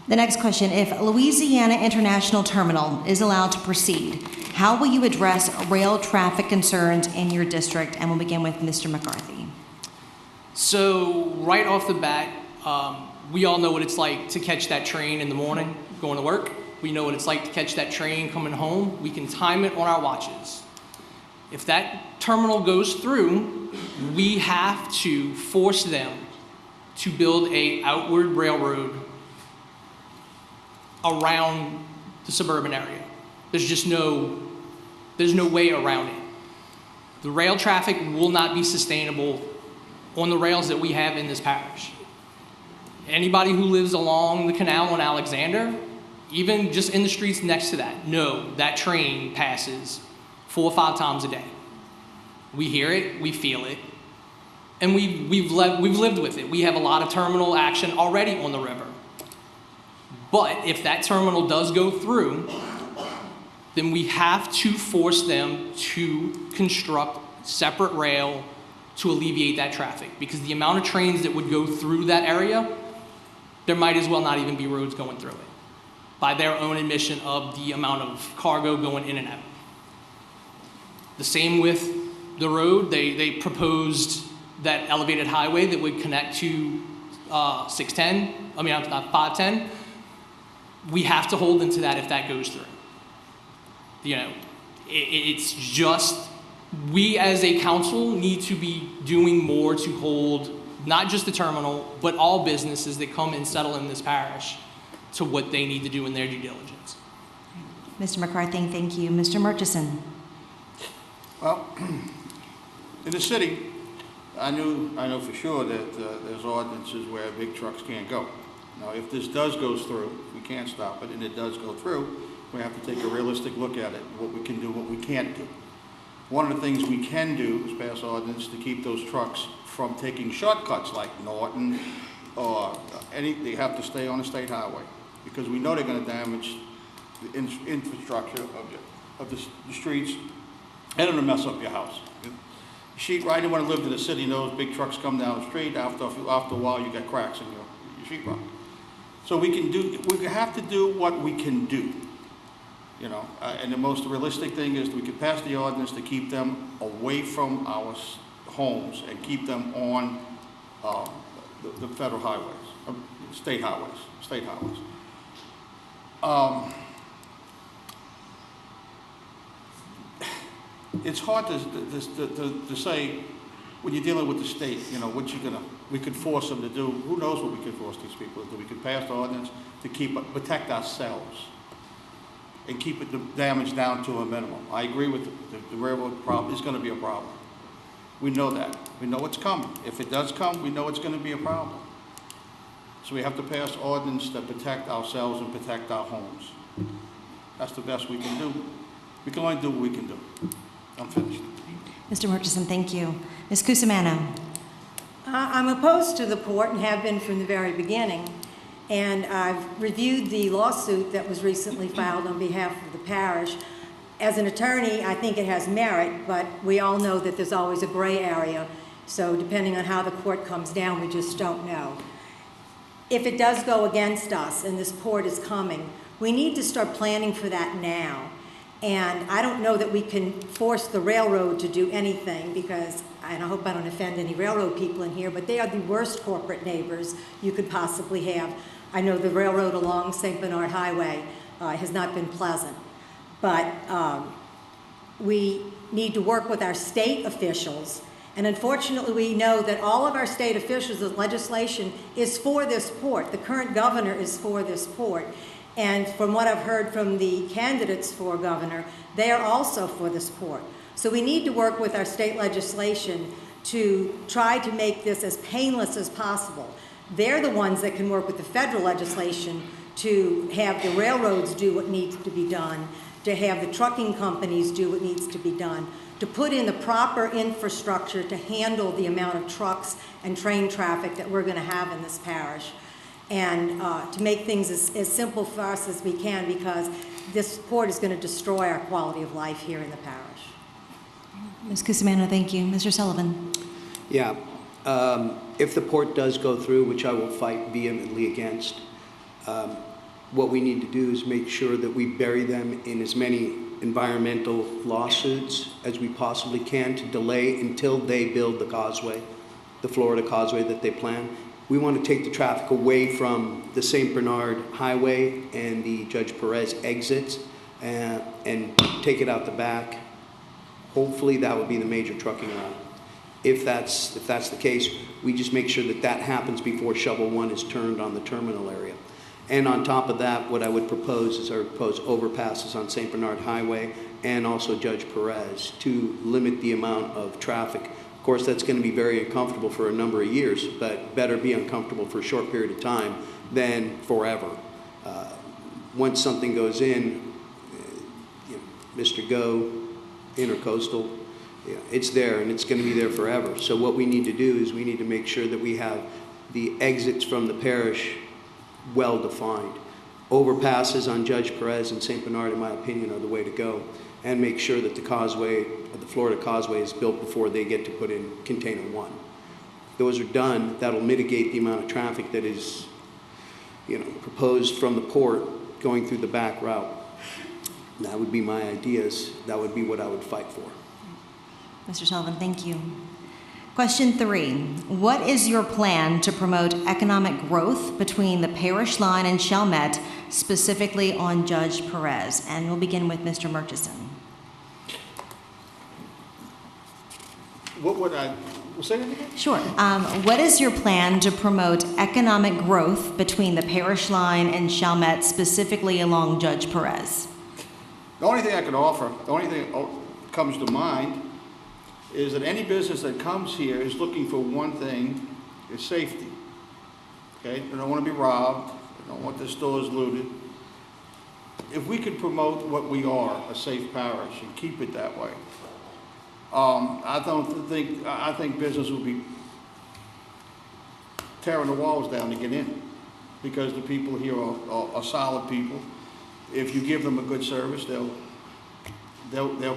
The next question, if Louisiana International Terminal is allowed to proceed, how will you address rail traffic concerns in your district? And we'll begin with Mr. McCarthy. So right off the bat, we all know what it's like to catch that train in the morning going to work. We know what it's like to catch that train coming home. We can time it on our watches. If that terminal goes through, we have to force them to build a outward railroad around the suburban area. There's no way around it. The rail traffic will not be sustainable on the rails that we have in this parish. Anybody who lives along the canal on Alexander, even just in the streets next to that, know that train passes 4 or 5 times a day. We hear it, we feel it, and we've lived with it. We have a lot of terminal action already on the river. But if that terminal does go through, then we have to force them to construct separate rail to alleviate that traffic. Because the amount of trains that would go through that area, there might as well not even be roads going through it, by their own admission of the amount of cargo going in and out. The same with the road. They proposed that elevated highway that would connect to 510. We have to hold them to that if that goes through. You know, it's just, we as a council need to be doing more to hold not just the terminal, but all businesses that come and settle in this parish to what they need to do in their due diligence. Mr. McCarthy, thank you. Mr. Murchison. Well, in the city, I know for sure that there's ordinances where big trucks can't go. Now, if this does go through, we can't stop it, and it does go through, we have to take a realistic look at it, what we can do, what we can't do. One of the things we can do is pass ordinance to keep those trucks from taking shortcuts like Norton or they have to stay on the state highway, because we know they're going to damage the infrastructure of the streets, and it'll mess up your house. Sheetrock, anyone who lived in the city knows big trucks come down the street. After a while, you get cracks in your sheetrock. So we have to do what we can do, you know. And the most realistic thing is we can pass the ordinance to keep them away from our homes and keep them on the federal highways, state highways. It's hard to say when you're dealing with the state, you know, we could force them to do. Who knows what we could force these people to do? We could pass the ordinance to protect ourselves. and keep the damage down to a minimum. I agree with the railroad problem is going to be a problem. We know that. We know it's coming. If it does come, we know it's going to be a problem. So we have to pass ordinance that protect ourselves and protect our homes. That's the best we can do. We can only do what we can do. I'm finished. Mr. Murchison, thank you. Ms. Cusimano. I'm opposed to the port and have been from the very beginning. And I've reviewed the lawsuit that was recently filed on behalf of the parish. As an attorney, I think it has merit, but we all know that there's always a gray area. So depending on how the court comes down, we just don't know. If it does go against us and this port is coming, we need to start planning for that now. And I don't know that we can force the railroad to do anything because, and I hope I don't offend any railroad people in here, but they are the worst corporate neighbors you could possibly have. I know the railroad along St. Bernard Highway has not been pleasant. But we need to work with our state officials. And unfortunately, we know that all of our state officials, the legislation is for this port. The current governor is for this port. And from what I've heard from the candidates for governor, they are also for this port. So we need to work with our state legislation to try to make this as painless as possible. They're the ones that can work with the federal legislation to have the railroads do what needs to be done, to have the trucking companies do what needs to be done, to put in the proper infrastructure to handle the amount of trucks and train traffic that we're going to have in this parish, and to make things as simple for us as we can, because this port is going to destroy our quality of life here in the parish. Ms. Cusimano, thank you. Mr. Sullivan. Yeah. If the port does go through, which I will fight vehemently against, what we need to do is make sure that we bury them in as many environmental lawsuits as we possibly can to delay until they build the causeway, the Florida causeway that they plan. We want to take the traffic away from the St. Bernard Highway and the Judge Perez exits and take it out the back. Hopefully that would be the major trucking route. If that's the case, we just make sure that that happens before shovel one is turned on the terminal area. And on top of that, what I would propose is I would propose overpasses on St. Bernard Highway and also Judge Perez to limit the amount of traffic. Of course, that's going to be very uncomfortable for a number of years, but better be uncomfortable for a short period of time than forever. Once something goes in, Mr. Go, Intercoastal, it's there and it's going to be there forever. So what we need to do is we need to make sure that we have the exits from the parish well defined. Overpasses on Judge Perez and St. Bernard, in my opinion, are the way to go, and make sure that the causeway, the Florida causeway, is built before they get to put in container one. If those are done, that'll mitigate the amount of traffic that is, proposed from the port going through the back route. That would be my ideas. That would be what I would fight for. Mr. Sullivan, thank you. Question 3. What is your plan to promote economic growth between the Parish Line and Chalmette, specifically on Judge Perez? And we'll begin with Mr. Murchison. What would I say that again? Sure. What is your plan to promote economic growth between the Parish Line and Chalmette, specifically along Judge Perez? The only thing I can offer, the only thing that comes to mind is that any business that comes here is looking for one thing, is safety. Okay? They don't want to be robbed. They don't want their stores looted. If we could promote what we are, a safe parish, and keep it that way, I think business will be tearing the walls down to get in, because the people here are solid people. If you give them a good service, they'll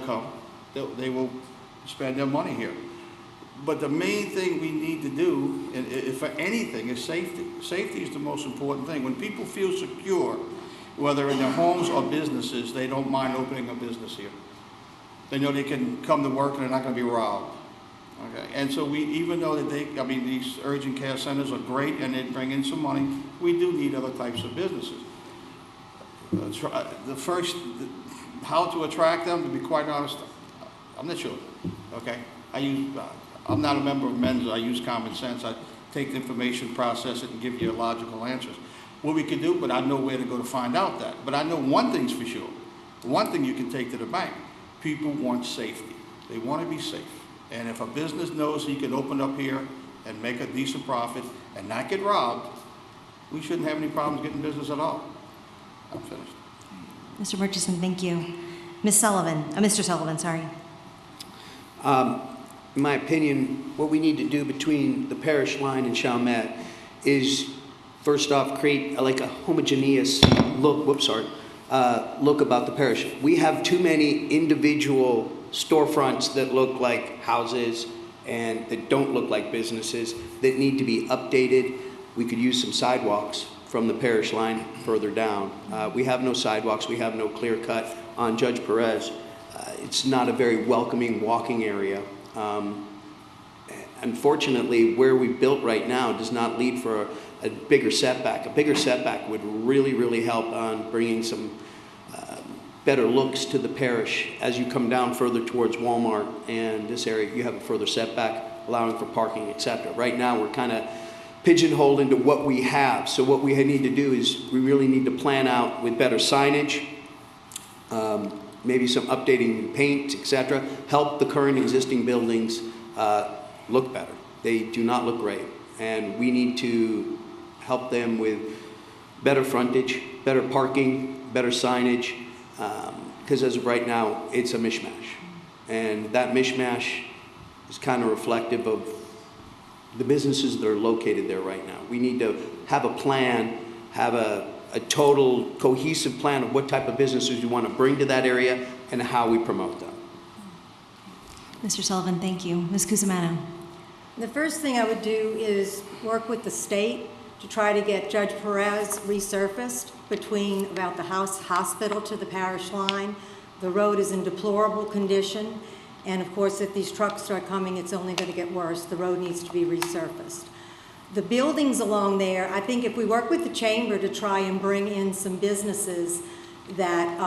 come. They will spend their money here. But the main thing we need to do, for anything, is safety. Safety is the most important thing. When people feel secure, whether in their homes or businesses, they don't mind opening a business here. They know they can come to work and they're not going to be robbed. Okay, and so even though that these urgent care centers are great and they bring in some money, we do need other types of businesses. How to attract them, to be quite honest, I'm not sure. Okay, I'm not a member of Mensa. I use common sense. I take the information, process it, and give you logical answers. What we could do, but I know where to go to find out that. But I know one thing's for sure. One thing you can take to the bank, people want safety. They want to be safe. And if a business knows he can open up here and make a decent profit and not get robbed, we shouldn't have any problems getting business at all. I'm finished. Mr. Murchison, thank you. Ms. Sullivan, Mr. Sullivan, sorry. In my opinion, what we need to do between the parish line and Chalmette is, first off, create like a homogeneous look, look about the parish. We have too many individual storefronts that look like houses and that don't look like businesses that need to be updated. We could use some sidewalks from the parish line further down. We have no sidewalks, we have no clear cut on Judge Perez. It's not a very welcoming walking area. Unfortunately, where we built right now does not lead for a bigger setback. A bigger setback would really help on bringing some better looks to the parish. As you come down further towards Walmart and this area, you have a further setback, allowing for parking, etc. Right now, we're kind of pigeonholed into what we have. So what we need to do is we really need to plan out with better signage, maybe some updating paint, etc. Help the current existing buildings look better. They do not look great. And we need to help them with better frontage, better parking, better signage, because as of right now, it's a mishmash. And that mishmash is kind of reflective of the businesses that are located there right now. We need to have a plan, have a total cohesive plan of what type of businesses we want to bring to that area and how we promote them. Mr. Sullivan, thank you. Ms. Cusimano. The first thing I would do is work with the state to try to get Judge Perez resurfaced between about the hospital to the parish line. The road is in deplorable condition, and of course, if these trucks start coming, it's only going to get worse. The road needs to be resurfaced. The buildings along there, I think if we work with the chamber to try and bring in some businesses that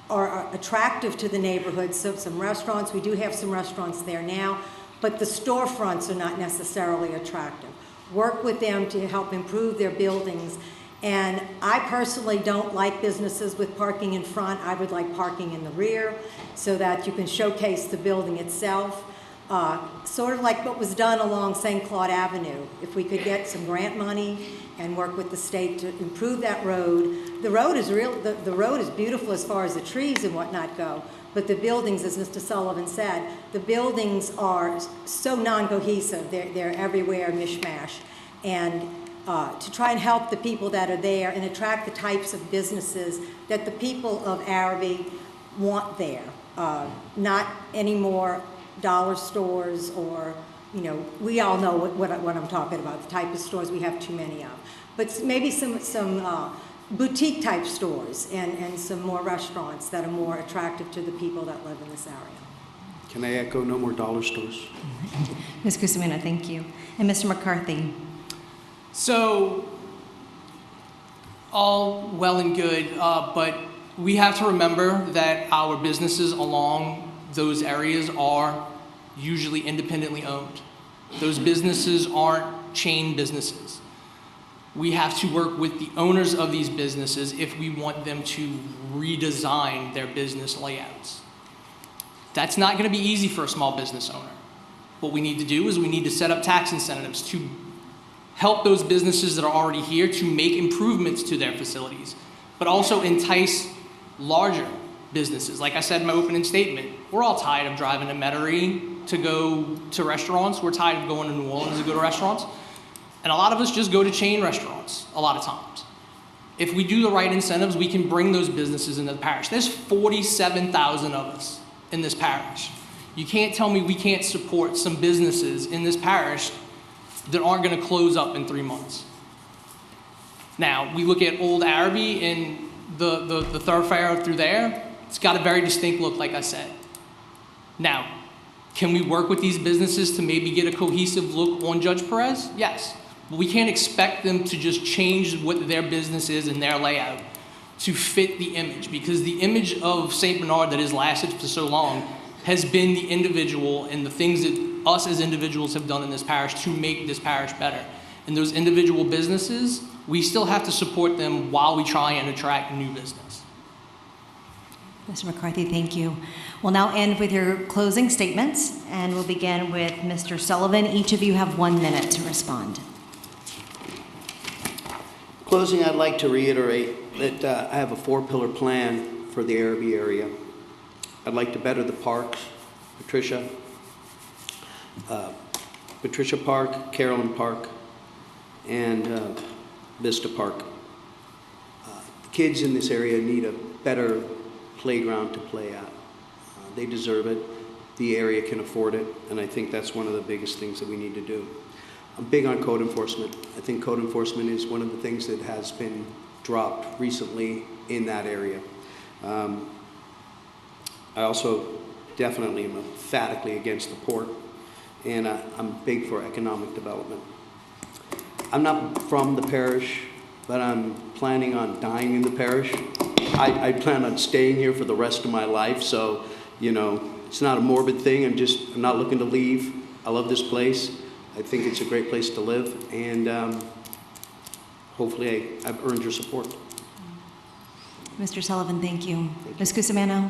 are attractive to the neighborhood, so some restaurants, we do have some restaurants there now, but the storefronts are not necessarily attractive. Work with them to help improve their buildings. And I personally don't like businesses with parking in front. I would like parking in the rear so that you can showcase the building itself. Sort of like what was done along St. Claude Avenue. If we could get some grant money and work with the state to improve that road. The road is the road is beautiful as far as the trees and whatnot go, but the buildings, as Mr. Sullivan said, the buildings are so non-cohesive. They're everywhere mishmash. And to try and help the people that are there and attract the types of businesses that the people of Arabi want there. Not any more dollar stores or, you know, we all know what I'm talking about, the type of stores we have too many of. But maybe some boutique type stores and some more restaurants that are more attractive to the people that live in this area. Can I echo no more dollar stores? Ms. Cusimano, thank you. And Mr. McCarthy. So, all well and good, but we have to remember that our businesses along those areas are usually independently owned. Those businesses aren't chain businesses. We have to work with the owners of these businesses if we want them to redesign their business layouts. That's not going to be easy for a small business owner. What we need to do is we need to set up tax incentives to help those businesses that are already here to make improvements to their facilities, but also entice larger businesses. Like I said in my opening statement, we're all tired of driving to Metairie to go to restaurants. We're tired of going to New Orleans to go to restaurants. And a lot of us just go to chain restaurants a lot of times. If we do the right incentives, we can bring those businesses into the parish. There's 47,000 of us in this parish. You can't tell me we can't support some businesses in this parish that aren't going to close up in 3 months. Now, we look at Old Arabi and the thoroughfare through there. It's got a very distinct look, like I said. Now, can we work with these businesses to maybe get a cohesive look on Judge Perez? Yes. But we can't expect them to just change what their business is and their layout to fit the image, because the image of St. Bernard that has lasted for so long has been the individual and the things that us as individuals have done in this parish to make this parish better. And those individual businesses, we still have to support them while we try and attract new business. Mr. McCarthy, thank you. We'll now end with your closing statements, and we'll begin with Mr. Sullivan. Each of you have 1 minute to respond. Closing, I'd like to reiterate that I have a 4-pillar plan for the Arabi area. I'd like to better the parks, Patricia Park, Carolyn Park, and Vista Park. Kids in this area need a better playground to play at. They deserve it. The area can afford it, and I think that's one of the biggest things that we need to do. I'm big on code enforcement. I think code enforcement is one of the things that has been dropped recently in that area. I also definitely am emphatically against the port, and I'm big for economic development. I'm not from the parish, but I'm planning on dying in the parish. I plan on staying here for the rest of my life, so, you know, it's not a morbid thing. I'm not looking to leave. I love this place. I think it's a great place to live, and hopefully I've earned your support. Mr. Sullivan, thank you. Ms. Cusimano?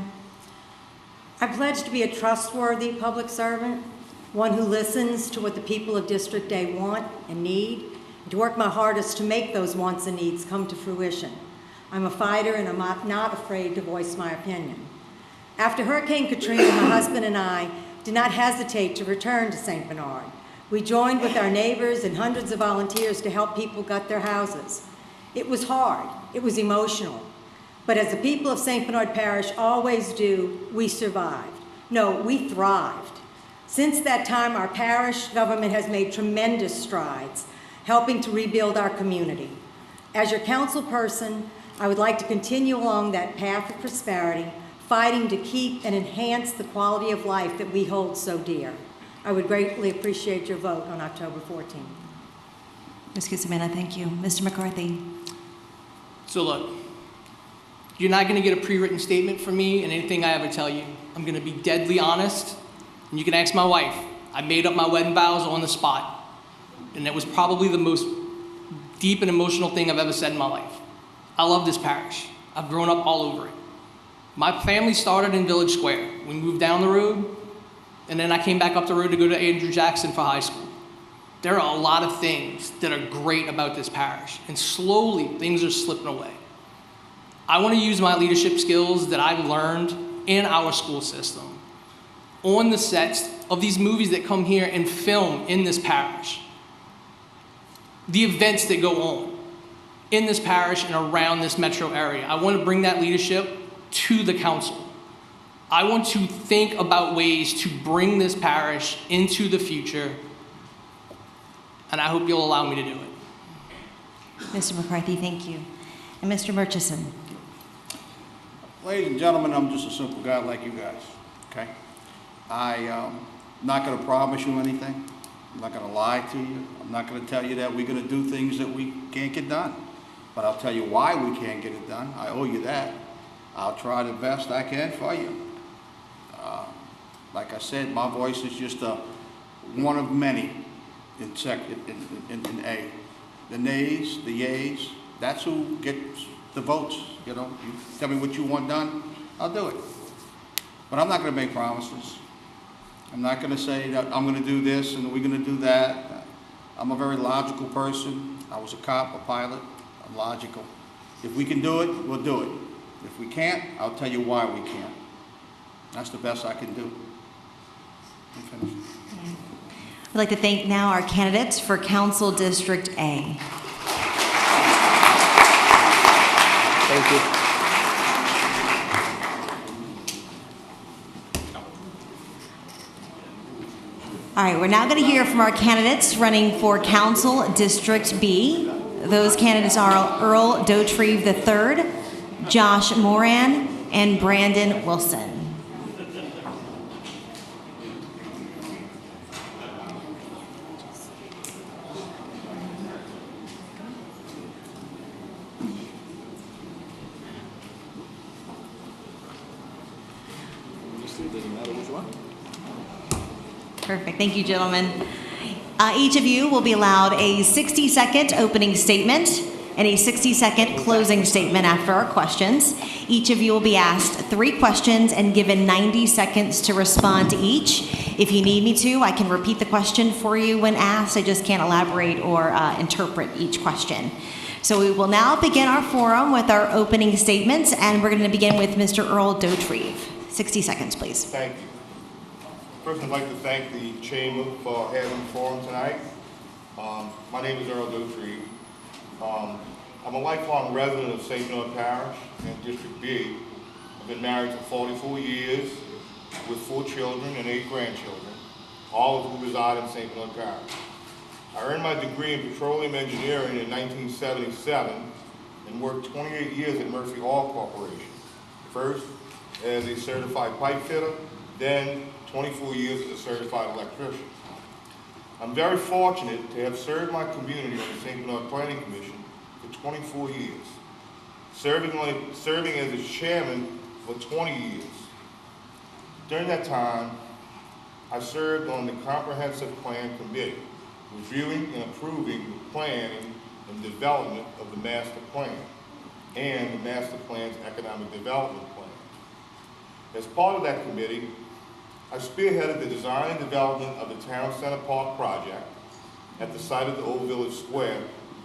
I pledge to be a trustworthy public servant, one who listens to what the people of District A want and need, and to work my hardest to make those wants and needs come to fruition. I'm a fighter, and I'm not afraid to voice my opinion. After Hurricane Katrina, my husband and I did not hesitate to return to St. Bernard. We joined with our neighbors and hundreds of volunteers to help people gut their houses. It was hard, it was emotional, but as the people of St. Bernard Parish always do, we survived. No, we thrived. Since that time, our parish government has made tremendous strides, helping to rebuild our community. As your council person, I would like to continue along that path of prosperity, fighting to keep and enhance the quality of life that we hold so dear. I would greatly appreciate your vote on October 14th. Ms. Cusimano, thank you. Mr. McCarthy? So look, you're not going to get a pre-written statement from me and anything I ever tell you. I'm going to be deadly honest, and you can ask my wife. I made up my wedding vows on the spot, and it was probably the most deep and emotional thing I've ever said in my life. I love this parish. I've grown up all over it. My family started in Village Square. We moved down the road, and then I came back up the road to go to Andrew Jackson for high school. There are a lot of things that are great about this parish, and slowly things are slipping away. I want to use my leadership skills that I've learned in our school system on the sets of these movies that come here and film in this parish. The events that go on in this parish and around this metro area. I want to bring that leadership to the council. I want to think about ways to bring this parish into the future, and I hope you'll allow me to do it. Mr. McCarthy, thank you. And Mr. Murchison? Ladies and gentlemen, I'm just a simple guy like you guys, okay? I'm not going to promise you anything. I'm not going to lie to you. I'm not going to tell you that we're going to do things that we can't get done. But I'll tell you why we can't get it done. I owe you that. I'll try the best I can for you. Like I said, my voice is just one of many in A. The nays, the yays, that's who gets the votes. You know, you tell me what you want done, I'll do it. But I'm not going to make promises. I'm not going to say that I'm going to do this and we're going to do that. I'm a very logical person. I was a cop, a pilot. I'm logical. If we can do it, we'll do it. If we can't, I'll tell you why we can't. That's the best I can do. I'm finished. I'd like to thank now our candidates for Council District A. Thank you. All right, we're now going to hear from our candidates running for Council District B. Those candidates are Earl Dotrieve III, Josh Moran, and Brandon Wilson. Perfect. Thank you, gentlemen. Each of you will be allowed a 60-second opening statement. and a 60-second closing statement after our questions. Each of you will be asked 3 questions and given 90 seconds to respond to each. If you need me to, I can repeat the question for you when asked. I just can't elaborate or interpret each question. So we will now begin our forum with our opening statements, and we're going to begin with Mr. Earl Dauterive. 60 seconds, please. Thank you. First, I'd like to thank the Chamber for having the forum tonight. My name is Earl Dauterive. I'm a lifelong resident of St. Bernard Parish in District B. I've been married for 44 years with 4 children and 8 grandchildren, all of whom reside in St. Bernard Parish. I earned my degree in petroleum engineering in 1977 and worked 28 years at Murphy Oil Corporation. First as a certified pipe fitter, then 24 years as a certified electrician. I'm very fortunate to have served my community on the St. Bernard Planning Commission for 24 years, serving as its chairman for 20 years. During that time, I served on the Comprehensive Plan Committee, reviewing and approving the planning and development of the master plan and the master plan's economic development plan. As part of that committee, I spearheaded the design and development of the Town Center Park project at the site of the Old Village Square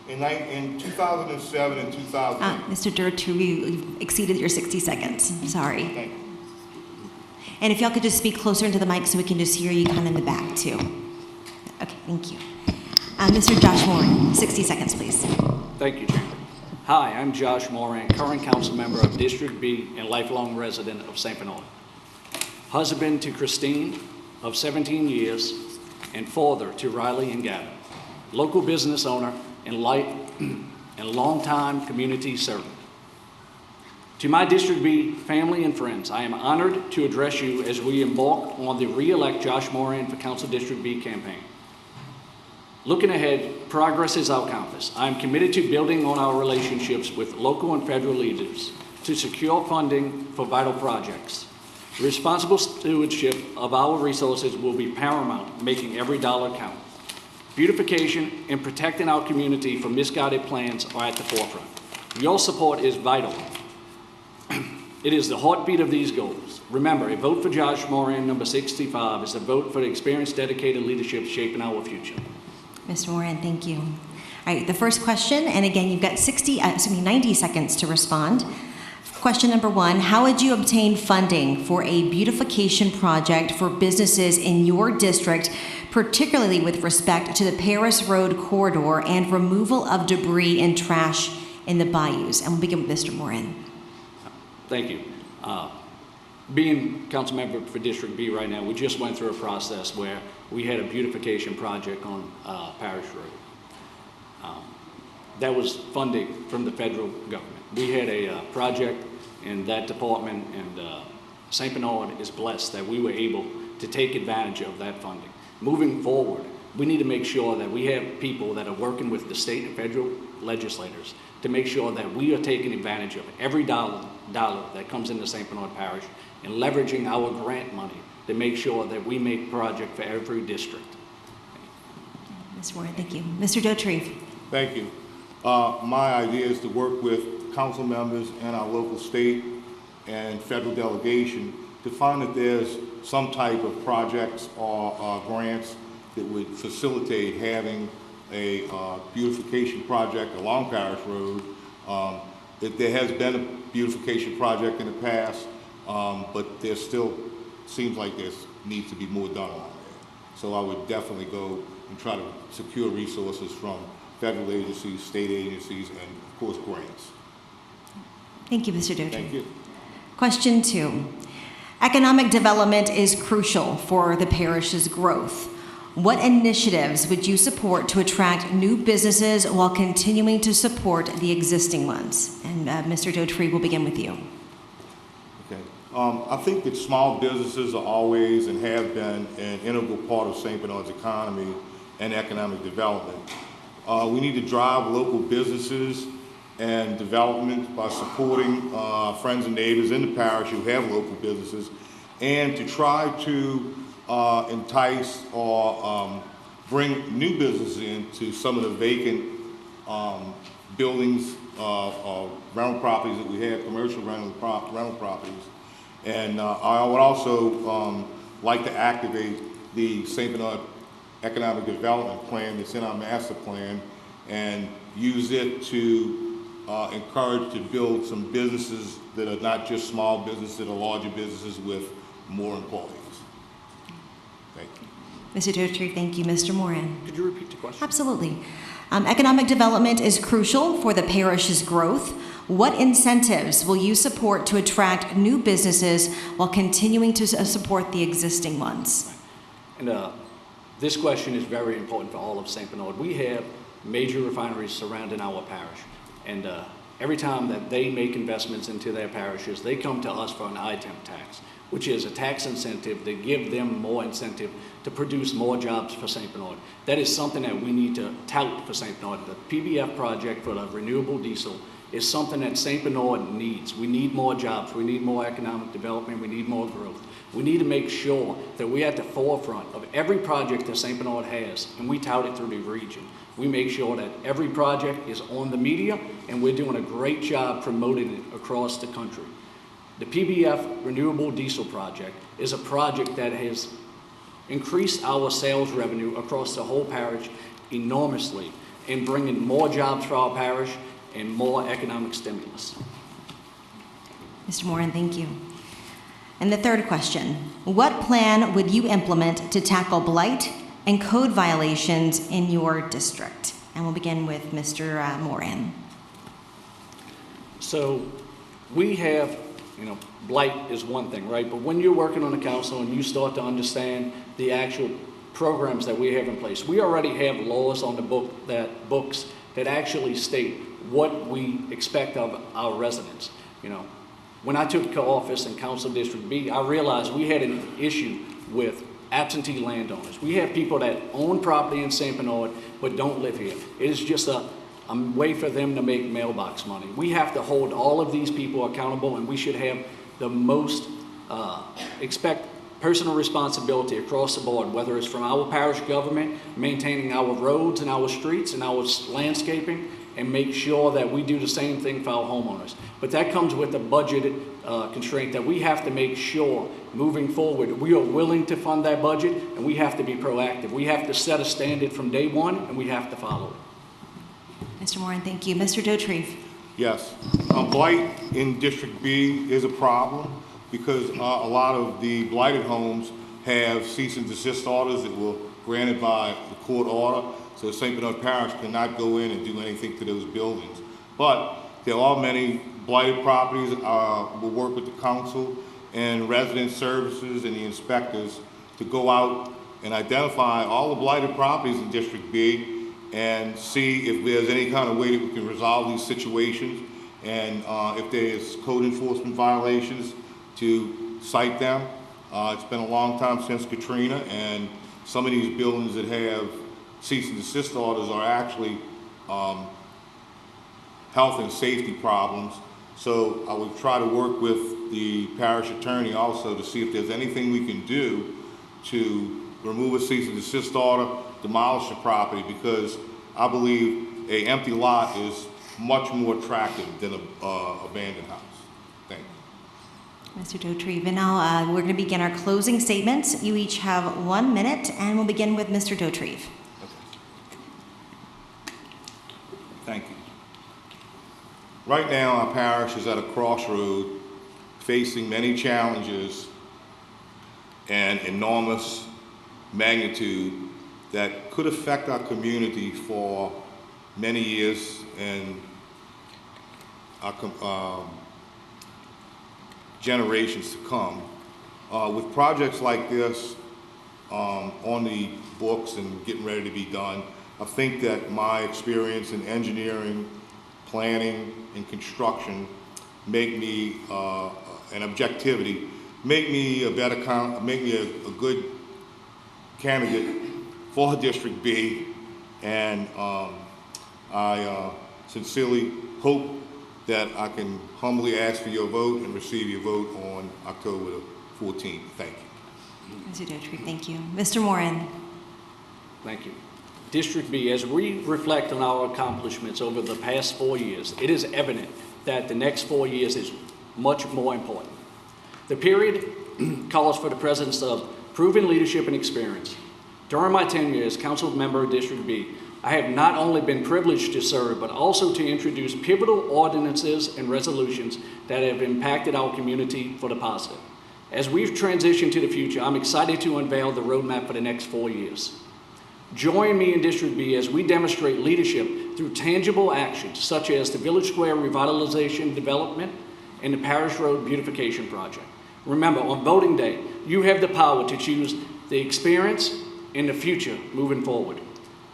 in 2007 and 2008. Mr. Dauterive, you've exceeded your 60 seconds. Sorry. Thank you. And if y'all could just speak closer into the mic so we can just hear you kind of in the back, too. Okay, thank you. Mr. Josh Moran, 60 seconds, please. Thank you, Chamber. Hi, I'm Josh Moran, current council member of District B and lifelong resident of St. Bernard. Husband to Christine of 17 years and father to Riley and Gavin. Local business owner and longtime community servant. To my District B family and friends, I am honored to address you as we embark on the re-elect Josh Moran for Council District B campaign. Looking ahead, progress is our compass. I am committed to building on our relationships with local and federal leaders to secure funding for vital projects. Responsible stewardship of our resources will be paramount, making every dollar count. Beautification and protecting our community from misguided plans are at the forefront. Your support is vital. It is the heartbeat of these goals. Remember, a vote for Josh Moran, number 65, is a vote for the experienced, dedicated leadership shaping our future. Mr. Moran, thank you. All right, the first question, and again, you've got 90 seconds to respond. Question number 1, how would you obtain funding for a beautification project for businesses in your district, particularly with respect to the Paris Road corridor and removal of debris and trash in the bayous? And we'll begin with Mr. Moran. Thank you. Being council member for District B right now, we just went through a process where we had a beautification project on Parish Road. That was funding from the federal government. We had a project in that department, and St. Bernard is blessed that we were able to take advantage of that funding. Moving forward, we need to make sure that we have people that are working with the state and federal legislators to make sure that we are taking advantage of every dollar that comes into St. Bernard Parish and leveraging our grant money to make sure that we make project for every district. Mr. Moran, thank you. Mr. Dauterive. Thank you. My idea is to work with council members and our local state and federal delegation to find that there's some type of projects or grants that would facilitate having a beautification project along Parish Road. There has been a beautification project in the past, but there still seems like there needs to be more done on there. So I would definitely go and try to secure resources from federal agencies, state agencies, and of course grants. Thank you, Mr. Dauterive. Thank you. Question 2. Economic development is crucial for the parish's growth. What initiatives would you support to attract new businesses while continuing to support the existing ones? And Mr. Dauterive, will begin with you. Okay. I think that small businesses are always and have been an integral part of St. Bernard's economy and economic development. We need to drive local businesses and development by supporting friends and neighbors in the parish who have local businesses, and to try to entice or bring new businesses into some of the vacant buildings, rental properties that we have, commercial rental properties. And I would also like to activate the St. Bernard Economic Development Plan that's in our master plan and use it to encourage to build some businesses that are not just small businesses, that are larger businesses with more employees. Thank you. Mr. Dotry, thank you. Mr. Moran. Could you repeat the question? Absolutely. Economic development is crucial for the parish's growth. What incentives will you support to attract new businesses while continuing to support the existing ones? And this question is very important for all of St. Bernard. We have major refineries surrounding our parish, and every time that they make investments into their parishes, they come to us for an ITEM tax, which is a tax incentive that give them more incentive to produce more jobs for St. Bernard. That is something that we need to tout for St. Bernard. The PBF project for the renewable diesel is something that St. Bernard needs. We need more jobs, we need more economic development, we need more growth. We need to make sure that we're at the forefront of every project that St. Bernard has, and we tout it through the region. We make sure that every project is on the media, and we're doing a great job promoting it across the country. The PBF Renewable Diesel Project is a project that has increased our sales revenue across the whole parish enormously in bringing more jobs for our parish and more economic stimulus. Mr. Moran, thank you. And the third question, what plan would you implement to tackle blight and code violations in your district? And we'll begin with Mr. Moran. So we have, blight is one thing, right? But when you're working on the council and you start to understand the actual programs that we have in place, we already have laws on the books that actually state what we expect of our residents. When I took office in Council District B, I realized we had an issue with absentee landowners. We have people that own property in St. Bernard but don't live here. It is just a way for them to make mailbox money. We have to hold all of these people accountable, and we should have the most expect personal responsibility across the board, whether it's from our parish government, maintaining our roads and our streets and our landscaping, and make sure that we do the same thing for our homeowners. But that comes with a budgeted constraint that we have to make sure moving forward we are willing to fund that budget, and we have to be proactive. We have to set a standard from day one, and we have to follow it. Mr. Moran, thank you. Mr. Dotry. Yes. Blight in District B is a problem because a lot of the blighted homes have cease and desist orders that were granted by the court order. So St. Bernard Parish cannot go in and do anything to those buildings. But there are many blighted properties. We'll work with the council and resident services and the inspectors to go out and identify all the blighted properties in District B and see if there's any kind of way that we can resolve these situations, and if there's code enforcement violations, to cite them. It's been a long time since Katrina, and some of these buildings that have cease and desist orders are actually health and safety problems. So I would try to work with the parish attorney also to see if there's anything we can do to remove a cease and desist order, demolish the property, because I believe an empty lot is much more attractive than an abandoned house. Thank you. Mr. Dotry. Now we're going to begin our closing statements. You each have 1 minute, and we'll begin with Mr. Dotry. Okay. Thank you. Right now, our parish is at a crossroad, facing many challenges and enormous magnitude that could affect our community for many years and our generations to come. With projects like this on the books and getting ready to be done, I think that my experience in engineering, planning, and construction make me, and objectivity, make me a better, make me a good candidate for District B, and I sincerely hope that I can humbly ask for your vote and receive your vote on October the 14th. Thank you. Mr. Dotry, thank you. Mr. Moran. Thank you. District B, as we reflect on our accomplishments over the past 4 years, it is evident that the next 4 years is much more important. The period calls for the presence of proven leadership and experience. During my tenure as council member of District B, I have not only been privileged to serve, but also to introduce pivotal ordinances and resolutions that have impacted our community for the positive. As we've transitioned to the future, I'm excited to unveil the roadmap for the next 4 years. Join me in District B as we demonstrate leadership through tangible actions such as the Village Square Revitalization Development and the Parish Road Beautification Project. Remember, on voting day, you have the power to choose the experience and the future moving forward.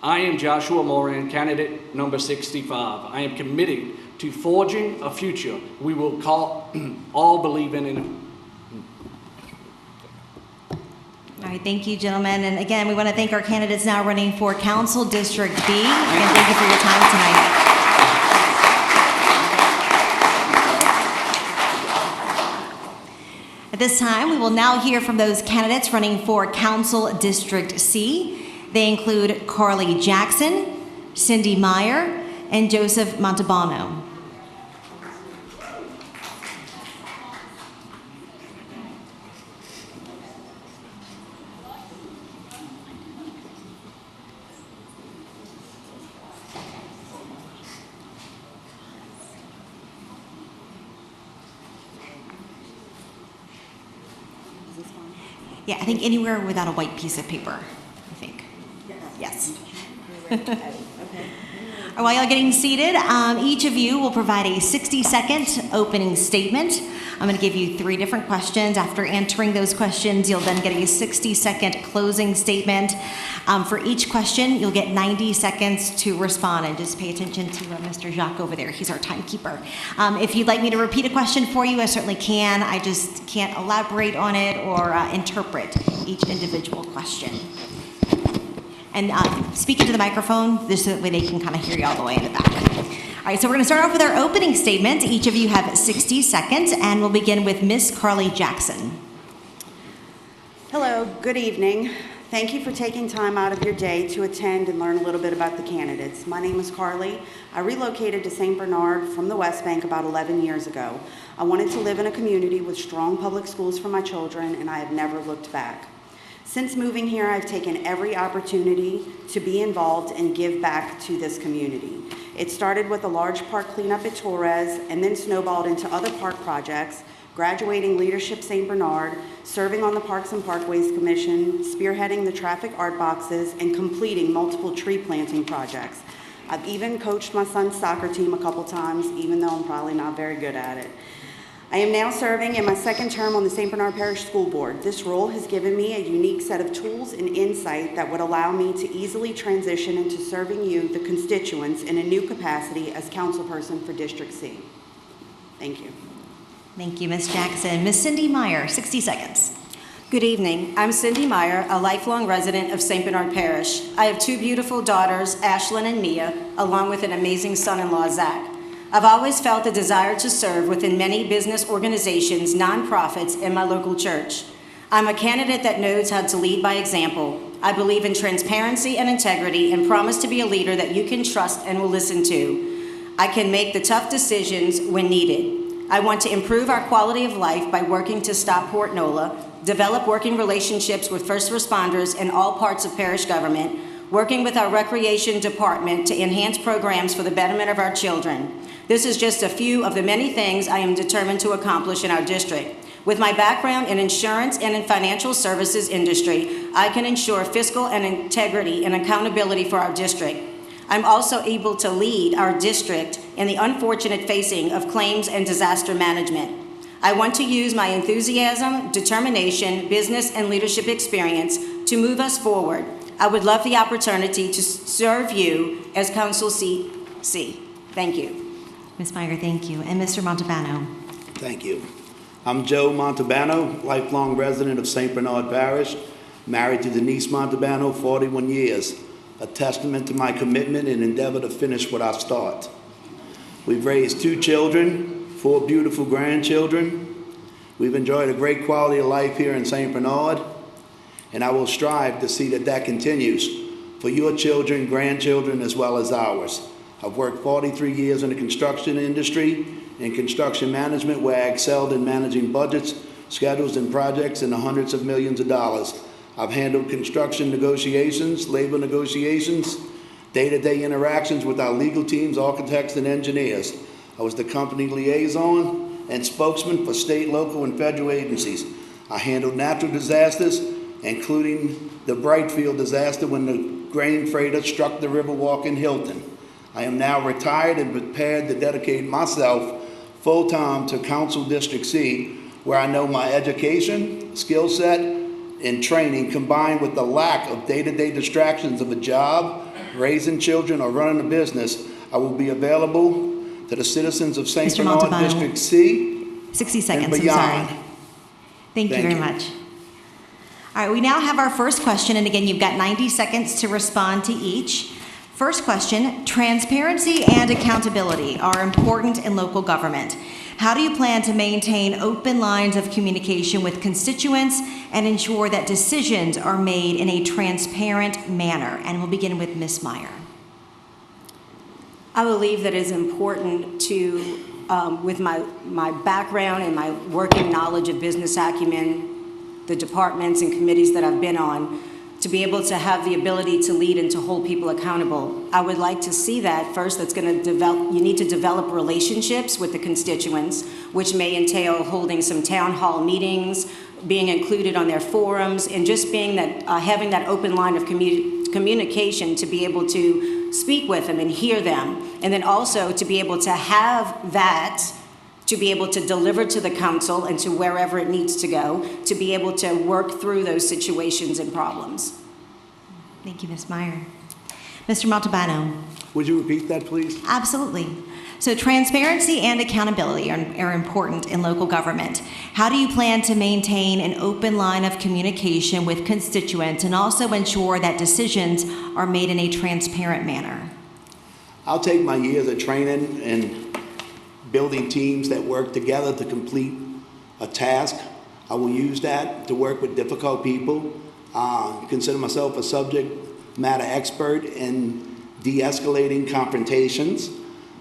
I am Joshua Moran, candidate number 65. I am committed to forging a future we will all believe in. All right, thank you, gentlemen. And again, we want to thank our candidates now running for Council District B. Again, thank you for your time tonight. At this time, we will now hear from those candidates running for Council District C. They include Carly Jackson, Cindy Meyer, and Joseph Montalbano. Yeah, I think anywhere without a white piece of paper, I think. Yes. While y'all getting seated, each of you will provide a 60-second opening statement. I'm going to give you 3 different questions. After answering those questions, you'll then get a 60-second closing statement. For each question, you'll get 90 seconds to respond. And just pay attention to Mr. Jacques over there. He's our timekeeper. If you'd like me to repeat a question for you, I certainly can. I just can't elaborate on it or interpret each individual question. And speak into the microphone, just so that way they can kind of hear you all the way in the back. All right, so we're going to start off with our opening statement. Each of you have 60 seconds, and we'll begin with Miss Carly Jackson. Hello, good evening. Thank you for taking time out of your day to attend and learn a little bit about the candidates. My name is Carly. I relocated to St. Bernard from the West Bank about 11 years ago. I wanted to live in a community with strong public schools for my children, and I have never looked back. Since moving here, I've taken every opportunity to be involved and give back to this community. It started with a large park cleanup at Torres and then snowballed into other park projects, graduating Leadership St. Bernard, serving on the Parks and Parkways Commission, spearheading the traffic art boxes, and completing multiple tree planting projects. I've even coached my son's soccer team a couple times, even though I'm probably not very good at it. I am now serving in my 2nd term on the St. Bernard Parish School Board. This role has given me a unique set of tools and insight that would allow me to easily transition into serving you, the constituents, in a new capacity as councilperson for District C. Thank you. Thank you, Ms. Jackson. Ms. Cindy Meyer, 60 seconds. Good evening. I'm Cindy Meyer, a lifelong resident of St. Bernard Parish. I have 2 beautiful daughters, Ashlyn and Mia, along with an amazing son-in-law, Zach. I've always felt a desire to serve within many business organizations, nonprofits, and my local church. I'm a candidate that knows how to lead by example. I believe in transparency and integrity and promise to be a leader that you can trust and will listen to. I can make the tough decisions when needed. I want to improve our quality of life by working to stop Port Nola, develop working relationships with first responders in all parts of parish government, working with our recreation department to enhance programs for the betterment of our children. This is just a few of the many things I am determined to accomplish in our district. With my background in insurance and in financial services industry, I can ensure fiscal and integrity and accountability for our district. I'm also able to lead our district in the unfortunate facing of claims and disaster management. I want to use my enthusiasm, determination, business, and leadership experience to move us forward. I would love the opportunity to serve you as Council Seat C. Thank you. Ms. Meyer, thank you. And Mr. Montalbano. Thank you. I'm Joe Montalbano, lifelong resident of St. Bernard Parish, married to Denise Montalbano, 41 years, a testament to my commitment and endeavor to finish what I start. We've raised 2 children, 4 beautiful grandchildren. We've enjoyed a great quality of life here in St. Bernard, and I will strive to see that that continues for your children, grandchildren, as well as ours. I've worked 43 years in the construction industry and construction management, where I excelled in managing budgets, schedules, and projects in the hundreds of millions of dollars. I've handled construction negotiations, labor negotiations, day-to-day interactions with our legal teams, architects, and engineers. I was the company liaison and spokesman for state, local, and federal agencies. I handled natural disasters, including the Brightfield disaster when the grain freighter struck the Riverwalk in Hilton. I am now retired and prepared to dedicate myself full-time to Council District C, where I know my education, skill set, and training, combined with the lack of day-to-day distractions of a job, raising children, or running a business, I will be available to the citizens of St. Mr. Bernard Montalbano. District C 60 seconds, and I'm beyond. sorry. Thank you Thank very you. much. All right, we now have our first question, and again, you've got 90 seconds to respond to each. First question, transparency and accountability are important in local government. How do you plan to maintain open lines of communication with constituents and ensure that decisions are made in a transparent manner? And we'll begin with Ms. Meyer. I believe that it's important to, with my background and my working knowledge of business acumen, the departments and committees that I've been on, to be able to have the ability to lead and to hold people accountable. I would like to see that first. That's going to develop, you need to develop relationships with the constituents, which may entail holding some town hall meetings, being included on their forums, and just being that, having that open line of communication to be able to speak with them and hear them. And then also to be able to have that, to be able to deliver to the council and to wherever it needs to go, to be able to work through those situations and problems. Thank you, Ms. Meyer. Mr. Montalbano. Would you repeat that, please? Absolutely. So transparency and accountability are important in local government. How do you plan to maintain an open line of communication with constituents and also ensure that decisions are made in a transparent manner? I'll take my years of training and building teams that work together to complete a task. I will use that to work with difficult people. Consider myself a subject matter expert in de-escalating confrontations.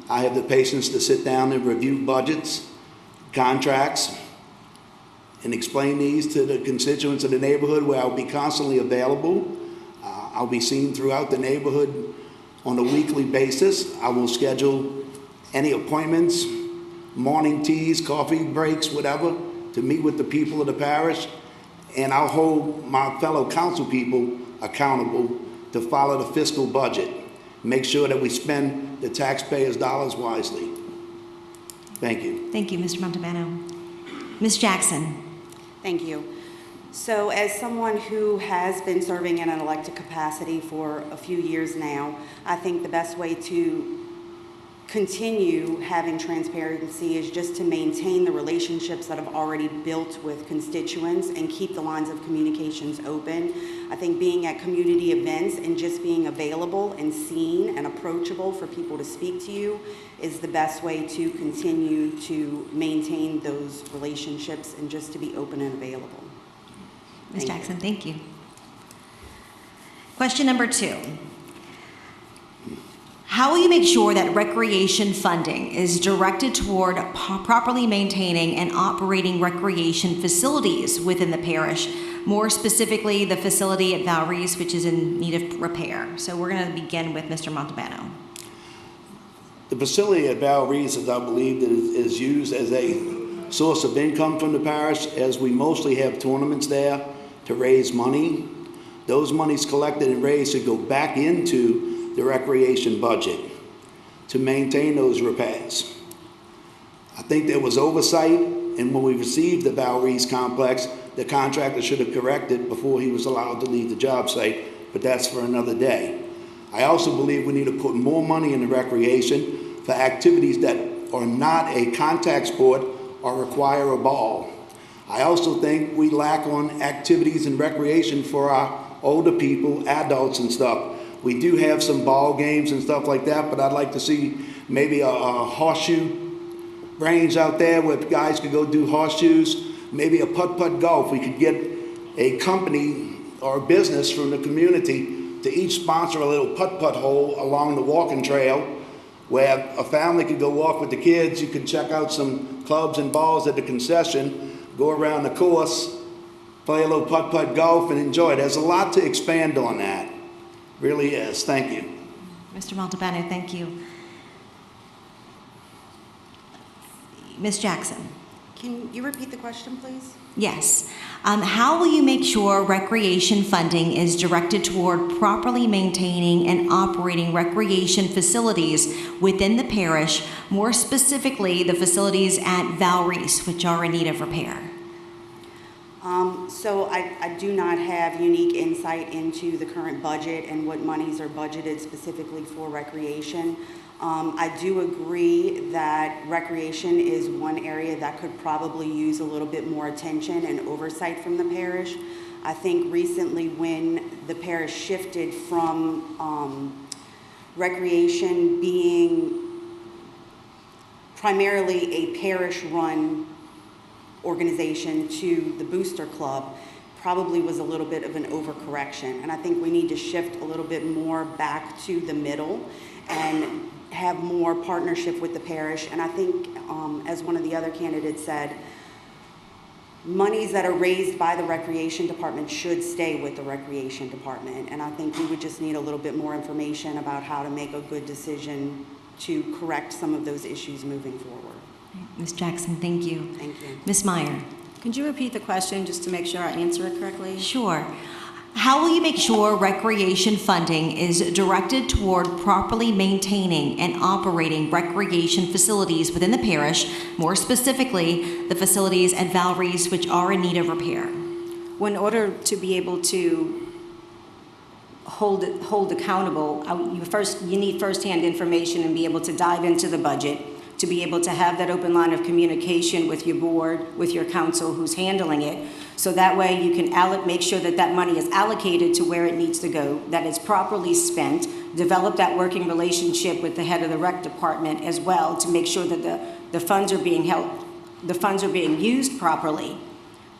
I have the patience to sit down and review budgets, contracts, and explain these to the constituents of the neighborhood, where I'll be constantly available. I'll be seen throughout the neighborhood on a weekly basis. I will schedule any appointments, morning teas, coffee breaks, whatever, to meet with the people of the parish. And I'll hold my fellow council people accountable to follow the fiscal budget. Make sure that we spend the taxpayers' dollars wisely. Thank you. Thank you, Mr. Montalbano. Ms. Jackson. Thank you. So as someone who has been serving in an elected capacity for a few years now, I think the best way to continue having transparency is just to maintain the relationships that I've already built with constituents and keep the lines of communications open. I think being at community events and just being available and seen and approachable for people to speak to you is the best way to continue to maintain those relationships and just to be open and available. Ms. Jackson, thank you. Question number 2. How will you make sure that recreation funding is directed toward properly maintaining and operating recreation facilities within the parish, more specifically the facility at Val Reese, which is in need of repair? So we're going to begin with Mr. Montalbano. The facility at Val Reese, as I believe, is used as a source of income from the parish, as we mostly have tournaments there to raise money. Those monies collected and raised should go back into the recreation budget to maintain those repairs. I think there was oversight, and when we received the Val Reese complex, the contractor should have corrected before he was allowed to leave the job site, but that's for another day. I also believe we need to put more money in the recreation for activities that are not a contact sport or require a ball. I also think we lack on activities and recreation for our older people, adults and stuff. We do have some ball games and stuff like that, but I'd like to see maybe a horseshoe range out there where guys could go do horseshoes, maybe a putt-putt golf. We could get a company or a business from the community to each sponsor a little putt-putt hole along the walking trail where a family could go walk with the kids. You could check out some clubs and balls at the concession, go around the course, play a little putt-putt golf, and enjoy it. There's a lot to expand on that. Really is. Thank you. Mr. Montalbano, thank you. Ms. Jackson. Can you repeat the question, please? Yes. How will you make sure recreation funding is directed toward properly maintaining and operating recreation facilities within the parish, more specifically the facilities at Val Reese, which are in need of repair? So I do not have unique insight into the current budget and what monies are budgeted specifically for recreation. I do agree that recreation is one area that could probably use a little bit more attention and oversight from the parish. I think recently when the parish shifted from recreation being primarily a parish-run organization to the Booster Club, probably was a little bit of an overcorrection. And I think we need to shift a little bit more back to the middle and have more partnership with the parish. And I think, as one of the other candidates said, monies that are raised by the recreation department should stay with the recreation department. And I think we would just need a little bit more information about how to make a good decision to correct some of those issues moving forward. Ms. Jackson, thank you. Thank you. Ms. Meyer. Could you repeat the question just to make sure I answer it correctly? Sure. How will you make sure recreation funding is directed toward properly maintaining and operating recreation facilities within the parish, more specifically, the facilities at Val Reese, which are in need of repair? Well, in order to be able to hold accountable, you need firsthand information and be able to dive into the budget, to be able to have that open line of communication with your board, with your council who's handling it, so that way you can make sure that that money is allocated to where it needs to go, that it's properly spent, develop that working relationship with the head of the rec department as well to make sure that the funds are being used properly.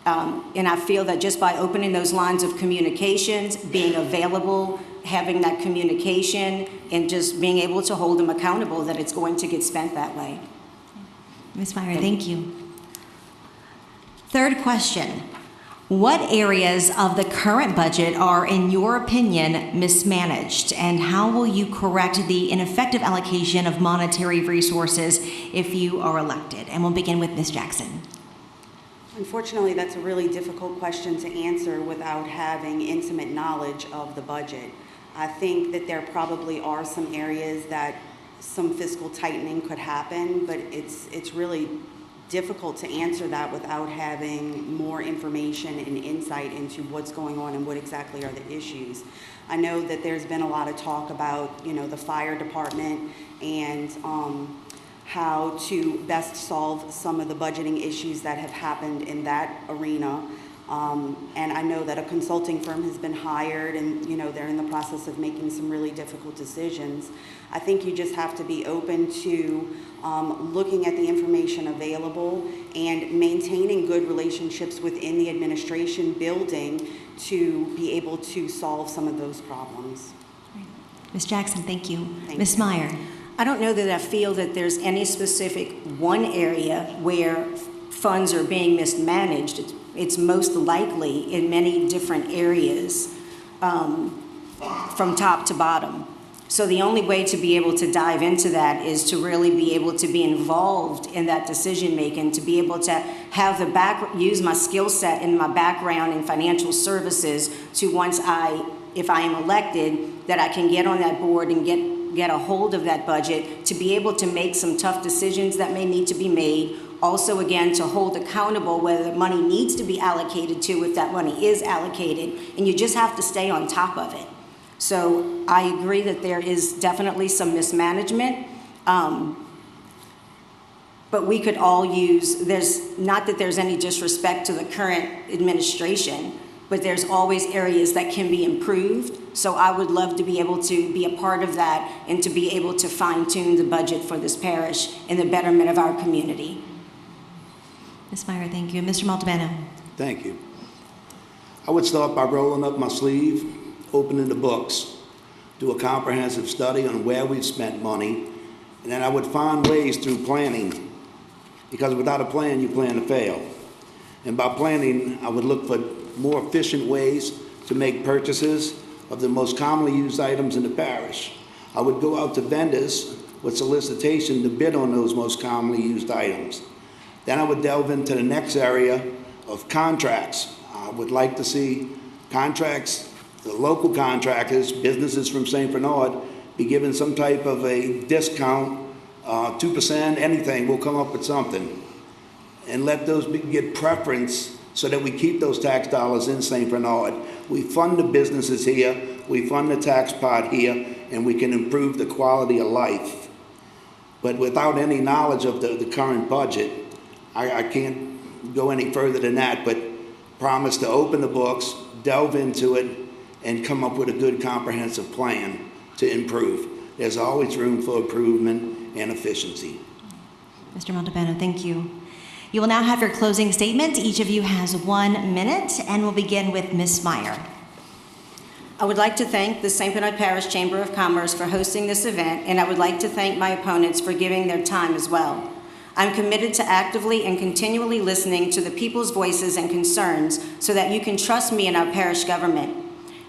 And I feel that just by opening those lines of communications, being available, having that communication, and just being able to hold them accountable that it's going to get spent that way. Ms. Meyer, thank you. Third question. What areas of the current budget are, in your opinion, mismanaged, and how will you correct the ineffective allocation of monetary resources if you are elected? And we'll begin with Ms. Jackson. Unfortunately, that's a really difficult question to answer without having intimate knowledge of the budget. I think that there probably are some areas that some fiscal tightening could happen, but it's really difficult to answer that without having more information and insight into what's going on and what exactly are the issues. I know that there's been a lot of talk about, the fire department and how to best solve some of the budgeting issues that have happened in that arena. And I know that a consulting firm has been hired and, they're in the process of making some really difficult decisions. I think you just have to be open to looking at the information available and maintaining good relationships within the administration building to be able to solve some of those problems. Ms. Jackson, thank you. Thank Ms. you. Meyer. I don't know that I feel that there's any specific one area where funds are being mismanaged. It's most likely in many different areas from top to bottom. So the only way to be able to dive into that is to really be able to be involved in that decision making, to be able to have use my skill set and my background in financial services to if I am elected, that I can get on that board and get a hold of that budget to be able to make some tough decisions that may need to be made. Also, again, to hold accountable whether the money needs to be allocated to, if that money is allocated, and you just have to stay on top of it. So I agree that there is definitely some mismanagement, but we could all not that there's any disrespect to the current administration, but there's always areas that can be improved. So I would love to be able to be a part of that and to be able to fine-tune the budget for this parish and the betterment of our community. Ms. Meyer, thank you. Mr. Montalbano. Thank you. I would start by rolling up my sleeve, opening the books, do a comprehensive study on where we've spent money, and then I would find ways through planning, because without a plan, you plan to fail. And by planning, I would look for more efficient ways to make purchases of the most commonly used items in the parish. I would go out to vendors with solicitation to bid on those most commonly used items. Then I would delve into the next area of contracts. I would like to see contracts, the local contractors, businesses from St. Bernard, be given some type of a discount, 2%, anything, we'll come up with something. And let those get preference so that we keep those tax dollars in St. Bernard. We fund the businesses here, we fund the tax pot here, and we can improve the quality of life. But without any knowledge of the current budget, I can't go any further than that, but promise to open the books, delve into it, and come up with a good comprehensive plan to improve. There's always room for improvement and efficiency. Mr. Montalbano, thank you. You will now have your closing statement. Each of you has 1 minute, and we'll begin with Ms. Meyer. I would like to thank the St. Bernard Parish Chamber of Commerce for hosting this event, and I would like to thank my opponents for giving their time as well. I'm committed to actively and continually listening to the people's voices and concerns so that you can trust me in our parish government.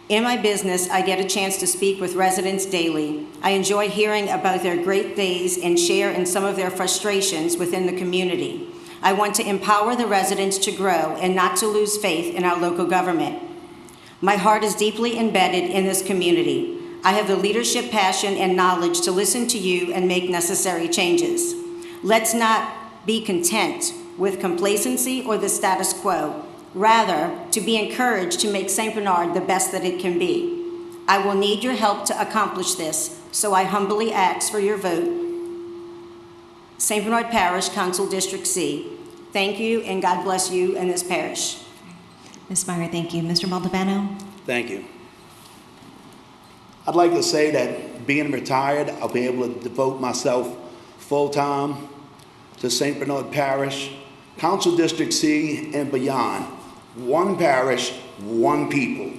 In my business, I get a chance to speak with residents daily. I enjoy hearing about their great days and share in some of their frustrations within the community. I want to empower the residents to grow and not to lose faith in our local government. My heart is deeply embedded in this community. I have the leadership, passion, and knowledge to listen to you and make necessary changes. Let's not be content with complacency or the status quo. Rather, to be encouraged to make St. Bernard the best that it can be. I will need your help to accomplish this, so I humbly ask for your vote. St. Bernard Parish, Council District C. Thank you, and God bless you and this parish. Ms. Meyer, thank you. Mr. Montalbano? Thank you. I'd like to say that being retired, I'll be able to devote myself full-time to St. Bernard Parish, Council District C, and beyond. One parish, one people.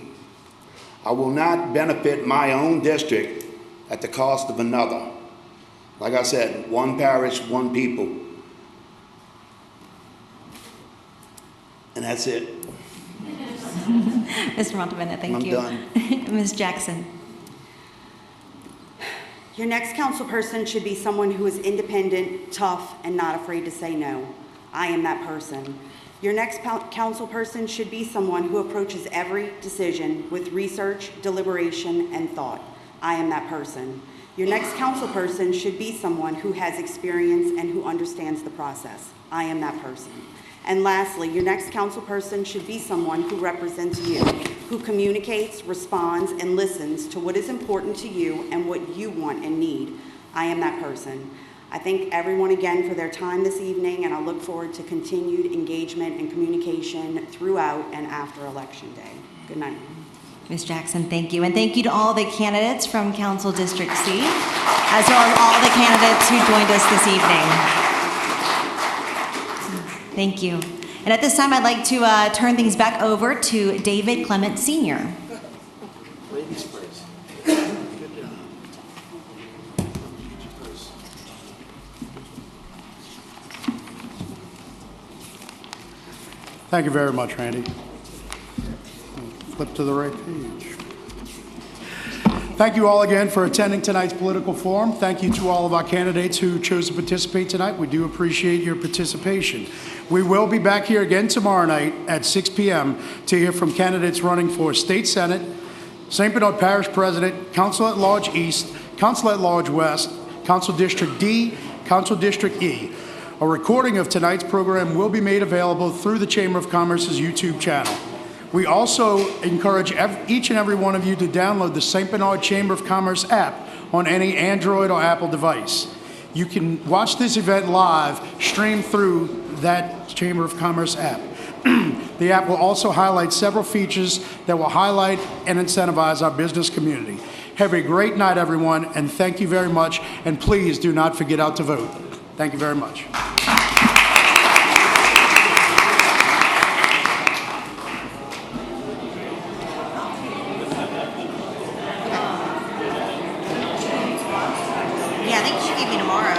I will not benefit my own district at the cost of another. Like I said, one parish, one people. And that's it. Mr. Montalbano, thank you. I'm done. Ms. Jackson? Your next council person should be someone who is independent, tough, and not afraid to say no. I am that person. Your next council person should be someone who approaches every decision with research, deliberation, and thought. I am that person. Your next council person should be someone who has experience and who understands the process. I am that person. And lastly, your next council person should be someone who represents you, who communicates, responds, and listens to what is important to you and what you want and need. I am that person. I thank everyone again for their time this evening, and I look forward to continued engagement and communication throughout and after Election Day. Good night. Ms. Jackson, thank you. And thank you to all the candidates from Council District C, as well as all the candidates who joined us this evening. Thank you. And at this time, I'd like to turn things back over to David Clement Sr. Ladies first. Thank you very much, Randy. Flip to the right page. Thank you all again for attending tonight's political forum. Thank you to all of our candidates who chose to participate tonight. We do appreciate your participation. We will be back here again tomorrow night at 6 p.m. to hear from candidates running for State Senate, St. Bernard Parish President, Council at Large East, Council at Large West, Council District D, Council District E. A recording of tonight's program will be made available through the Chamber of Commerce's YouTube channel. We also encourage each and every one of you to download the St. Bernard Chamber of Commerce app on any Android or Apple device. You can watch this event live, streamed through that Chamber of Commerce app. The app will also highlight several features that will highlight and incentivize our business community. Have a great night, everyone, and thank you very much. And please do not forget out to vote. Thank you very much. tomorrow.